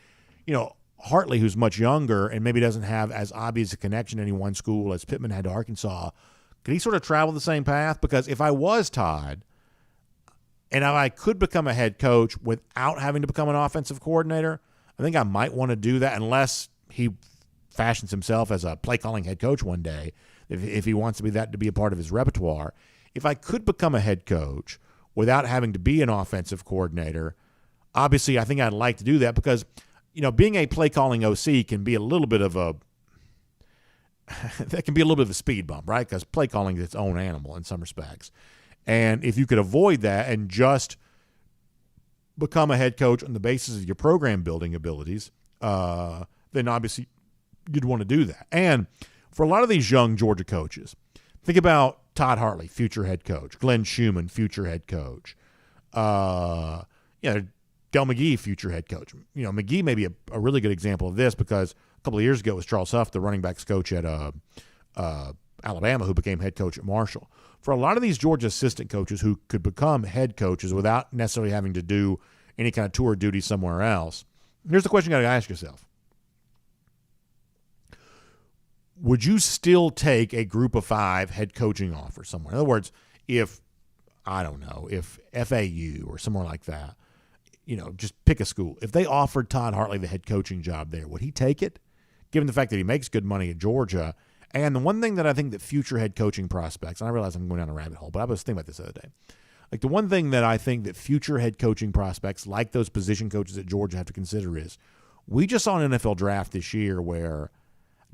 Hartley, who's much younger and maybe doesn't have as obvious a connection to any one school as Pittman had to Arkansas, could he sort of travel the same path? Because if I was Todd and if I could become a head coach without having to become an offensive coordinator, I think I might want to do that unless he fashions himself as a play-calling head coach one day, if he wants to be a part of his repertoire. If I could become a head coach without having to be an offensive coordinator, obviously I think I'd like to do that because, being a play-calling OC can be a little bit of a speed bump, right? Because play calling is its own animal in some respects. And if you could avoid that and just become a head coach on the basis of your program building abilities, then obviously you'd want to do that. And for a lot of these young Georgia coaches, think about Todd Hartley, future head coach, Glenn Schumann, future head coach, Del McGee, future head coach. McGee may be a really good example of this because a couple of years ago it was Charles Huff, the running backs coach at Alabama, who became head coach at Marshall. For a lot of these Georgia assistant coaches who could become head coaches without necessarily having to do any kind of tour duty somewhere else, here's the question you got to ask yourself. Would you still take a group of 5 head coaching offer somewhere? In other words, if FAU or somewhere like that, just pick a school. If they offered Todd Hartley the head coaching job there, would he take it? Given the fact that he makes good money at Georgia. And the one thing that I think that future head coaching prospects, and I realize I'm going down a rabbit hole, but I was thinking about this the other day. The one thing that I think that future head coaching prospects, like those position coaches at Georgia, have to consider is we just saw an NFL draft this year where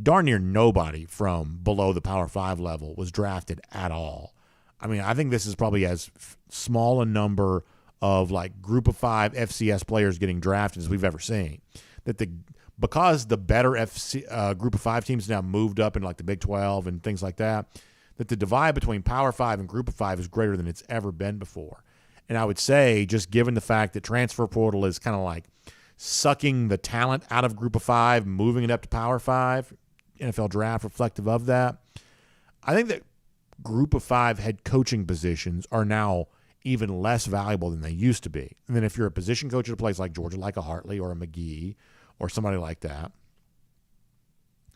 darn near nobody from below the Power 5 level was drafted at all. I mean, I think this is probably as small a number of group of 5 FCS players getting drafted as we've ever seen. Because the better group of 5 teams now moved up in the Big 12 and things like that the divide between Power 5 and Group of 5 is greater than it's ever been before. And I would say, just given the fact that transfer portal is kind of sucking the talent out of Group of 5, moving it up to Power 5, NFL draft reflective of that, I think that Group of 5 head coaching positions are now even less valuable than they used to be. And then if you're a position coach at a place like Georgia, like a Hartley or a McGee or somebody like that,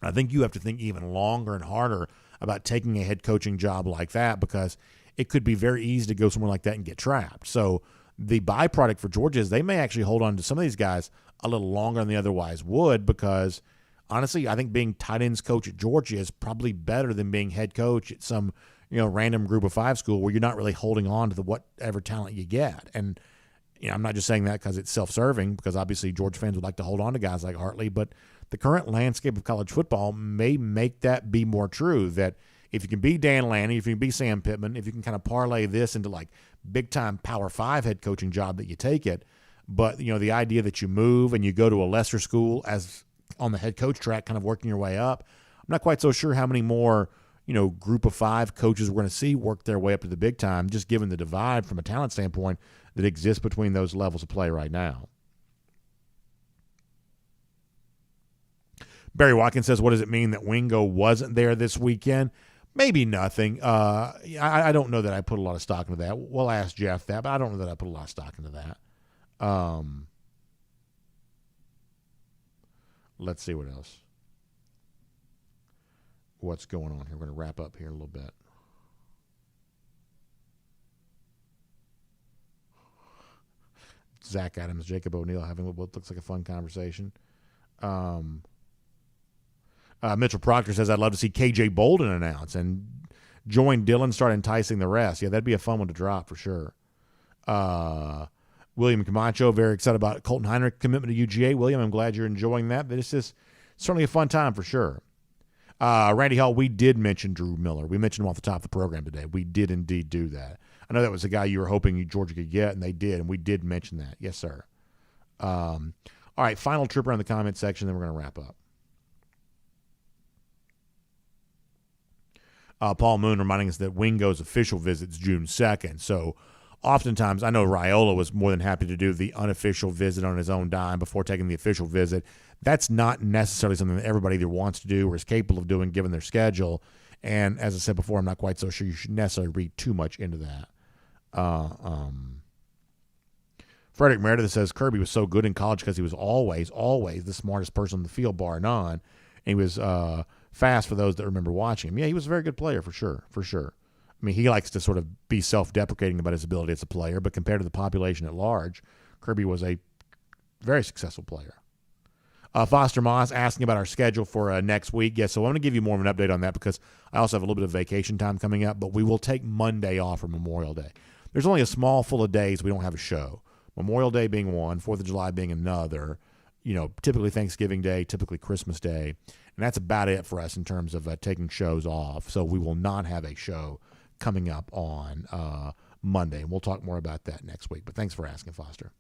I think you have to think even longer and harder about taking a head coaching job like that because it could be very easy to go somewhere like that and get trapped. So the byproduct for Georgia is they may actually hold on to some of these guys a little longer than they otherwise would because, honestly, I think being tight ends coach at Georgia is probably better than being head coach at some random Group of 5 school where you're not really holding on to whatever talent you get. And I'm not just saying that because it's self-serving, because obviously Georgia fans would like to hold on to guys like Hartley, but the current landscape of college football may make that be more true, that if you can be Dan Lanning, if you can be Sam Pittman, if you can kind of parlay this into big-time Power 5 head coaching job, that you take it. But, the idea that you move and you go to a lesser school as on the head coach track, kind of working your way up, I'm not quite so sure how many more Group of 5 coaches we're going to see work their way up to the big time, just given the divide from a talent standpoint that exists between those levels of play right now. Barry Watkins says, what does it mean that Wingo wasn't there this weekend? Maybe nothing. I don't know that I put a lot of stock into that. We'll ask Jeff that, but I don't know that I put a lot of stock into that. Let's see what else. What's going on here? We're going to wrap up here a little bit. Zach Adams, Jacob O'Neill having what looks like a fun conversation. Mitchell Proctor says, I'd love to see KJ Bolden announce. And Join Dylan, start enticing the rest. Yeah, that'd be a fun one to drop for sure. William Camacho, very excited about Colton Heinrich's commitment to UGA. William, I'm glad you're enjoying that. This is certainly a fun time for sure. Randy Hall, we did mention Drew Miller. We mentioned him off the top of the program today. We did indeed do that. I know that was a guy you were hoping Georgia could get, and they did, and we did mention that. Yes, sir. All right, final trip around the comment section, then we're going to wrap up. Paul Moon reminding us that Wingo's official visit's June 2nd. So oftentimes, I know Raiola was more than happy to do the unofficial visit on his own dime before taking the official visit. That's not necessarily something that everybody either wants to do or is capable of doing given their schedule. And as I said before, I'm not quite so sure you should necessarily read too much into that. Frederick Meredith says Kirby was so good in college because he was always the smartest person on the field, bar none. And he was fast for those that remember watching him. Yeah, he was a very good player for sure. I mean, he likes to sort of be self-deprecating about his ability as a player, but compared to the population at large, Kirby was a very successful player. Foster Moss asking about our schedule for next week. Yeah, so I'm going to give you more of an update on that because I also have a little bit of vacation time coming up, but we will take Monday off for Memorial Day. There's only a small full of days we don't have a show. Memorial Day being one, 4th of July being another, typically Thanksgiving Day, typically Christmas Day, and that's about it for us in terms of taking shows off. So we will not have a show coming up on Monday, and we'll talk more about that next week. But thanks for asking, Foster.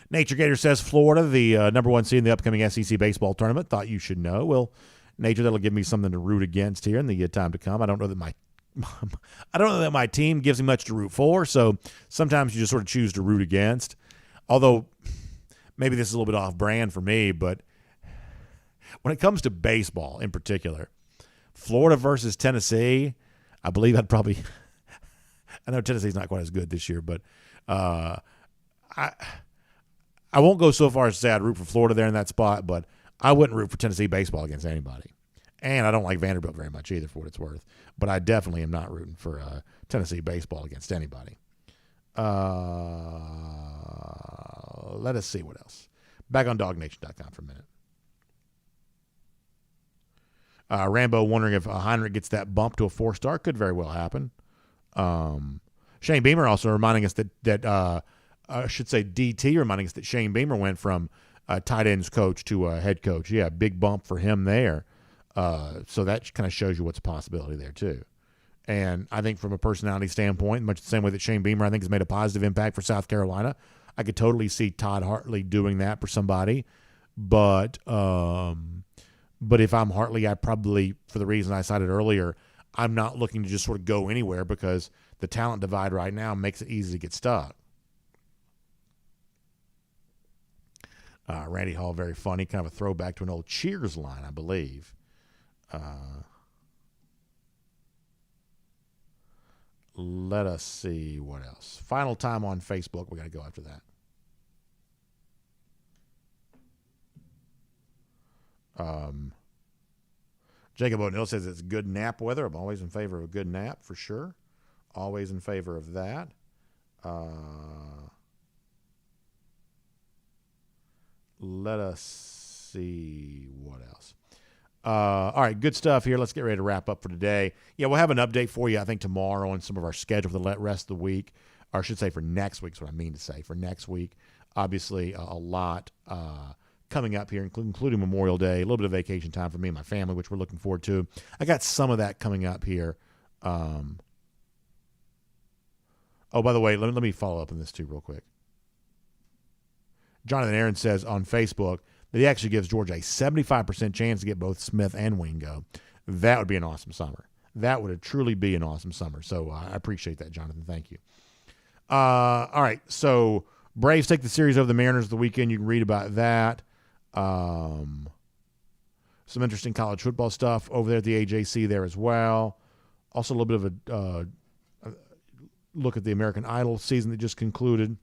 Nature Gator says Florida, the number one seed in the upcoming SEC baseball tournament. Thought you should know. Well, Nature, that'll give me something to root against here in the time to come. I don't know that my team gives me much to root for, so sometimes you just sort of choose to root against. Although maybe this is a little bit off brand for me, but when it comes to baseball in particular, Florida versus Tennessee, I believe I'd probably – I know Tennessee's not quite as good this year, but I won't go so far as to say I'd root for Florida there in that spot, but I wouldn't root for Tennessee baseball against anybody. And I don't like Vanderbilt very much either, for what it's worth. But I definitely am not rooting for Tennessee baseball against anybody. Let us see what else. Back on DawgNation.com for a minute. Rambo wondering if Heinrich gets that bump to a 4-star. Could very well happen. Shane Beamer also reminding us that I should say DT reminding us that Shane Beamer went from tight ends coach to head coach. Yeah, big bump for him there. So that kind of shows you what's a possibility there too. And I think from a personality standpoint, much the same way that Shane Beamer, I think, has made a positive impact for South Carolina, I could totally see Todd Hartley doing that for somebody. But if I'm Hartley, I probably, for the reason I cited earlier, I'm not looking to just sort of go anywhere because the talent divide right now makes it easy to get stuck. Randy Hall, very funny, kind of a throwback to an old Cheers line, I believe. Let us see what else. Final time on Facebook. We got to go after that. Jacob O'Neill says it's good nap weather. I'm always in favor of a good nap for sure. Always in favor of that. Let us see what else. All right, good stuff here. Let's get ready to wrap up for today. Yeah, we'll have an update for you, I think, tomorrow on some of our schedule for the rest of the week. Or I should say for next week is what I mean to say. For next week, obviously a lot coming up here, including Memorial Day, a little bit of vacation time for me and my family, which we're looking forward to. I got some of that coming up here. Oh, by the way, let me follow up on this too real quick. Jonathan Aaron says on Facebook that he actually gives Georgia a 75% chance to get both Smith and Wingo. That would be an awesome summer. That would truly be an awesome summer. So I appreciate that, Jonathan. Thank you. All right, so Braves take the series over the Mariners the weekend. You can read about that. Some interesting college football stuff over there at the AJC there as well. Also a little bit of a look at the American Idol season that just concluded.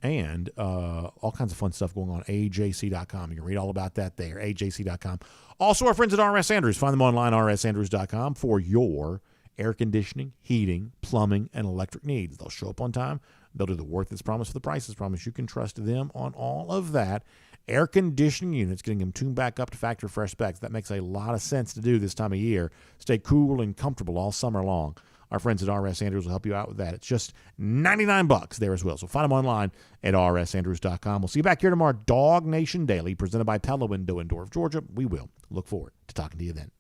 And all kinds of fun stuff going on at ajc.com. You can read all about that there, ajc.com. Also, our friends at RS Andrews. Find them online, rsandrews.com, for your air conditioning, heating, plumbing, and electric needs. They'll show up on time. They'll do the work that's promised for the price that's promised. You can trust them on all of that. air conditioning units, getting them tuned back up to factory fresh specs. That makes a lot of sense to do this time of year. Stay cool and comfortable all summer long. Our friends at RS Andrews will help you out with that. It's just $99 there as well. So find them online at rsandrews.com. We'll see you back here tomorrow. DawgNation Daily, presented by Pella Window and Door of Georgia. We will look forward to talking to you then.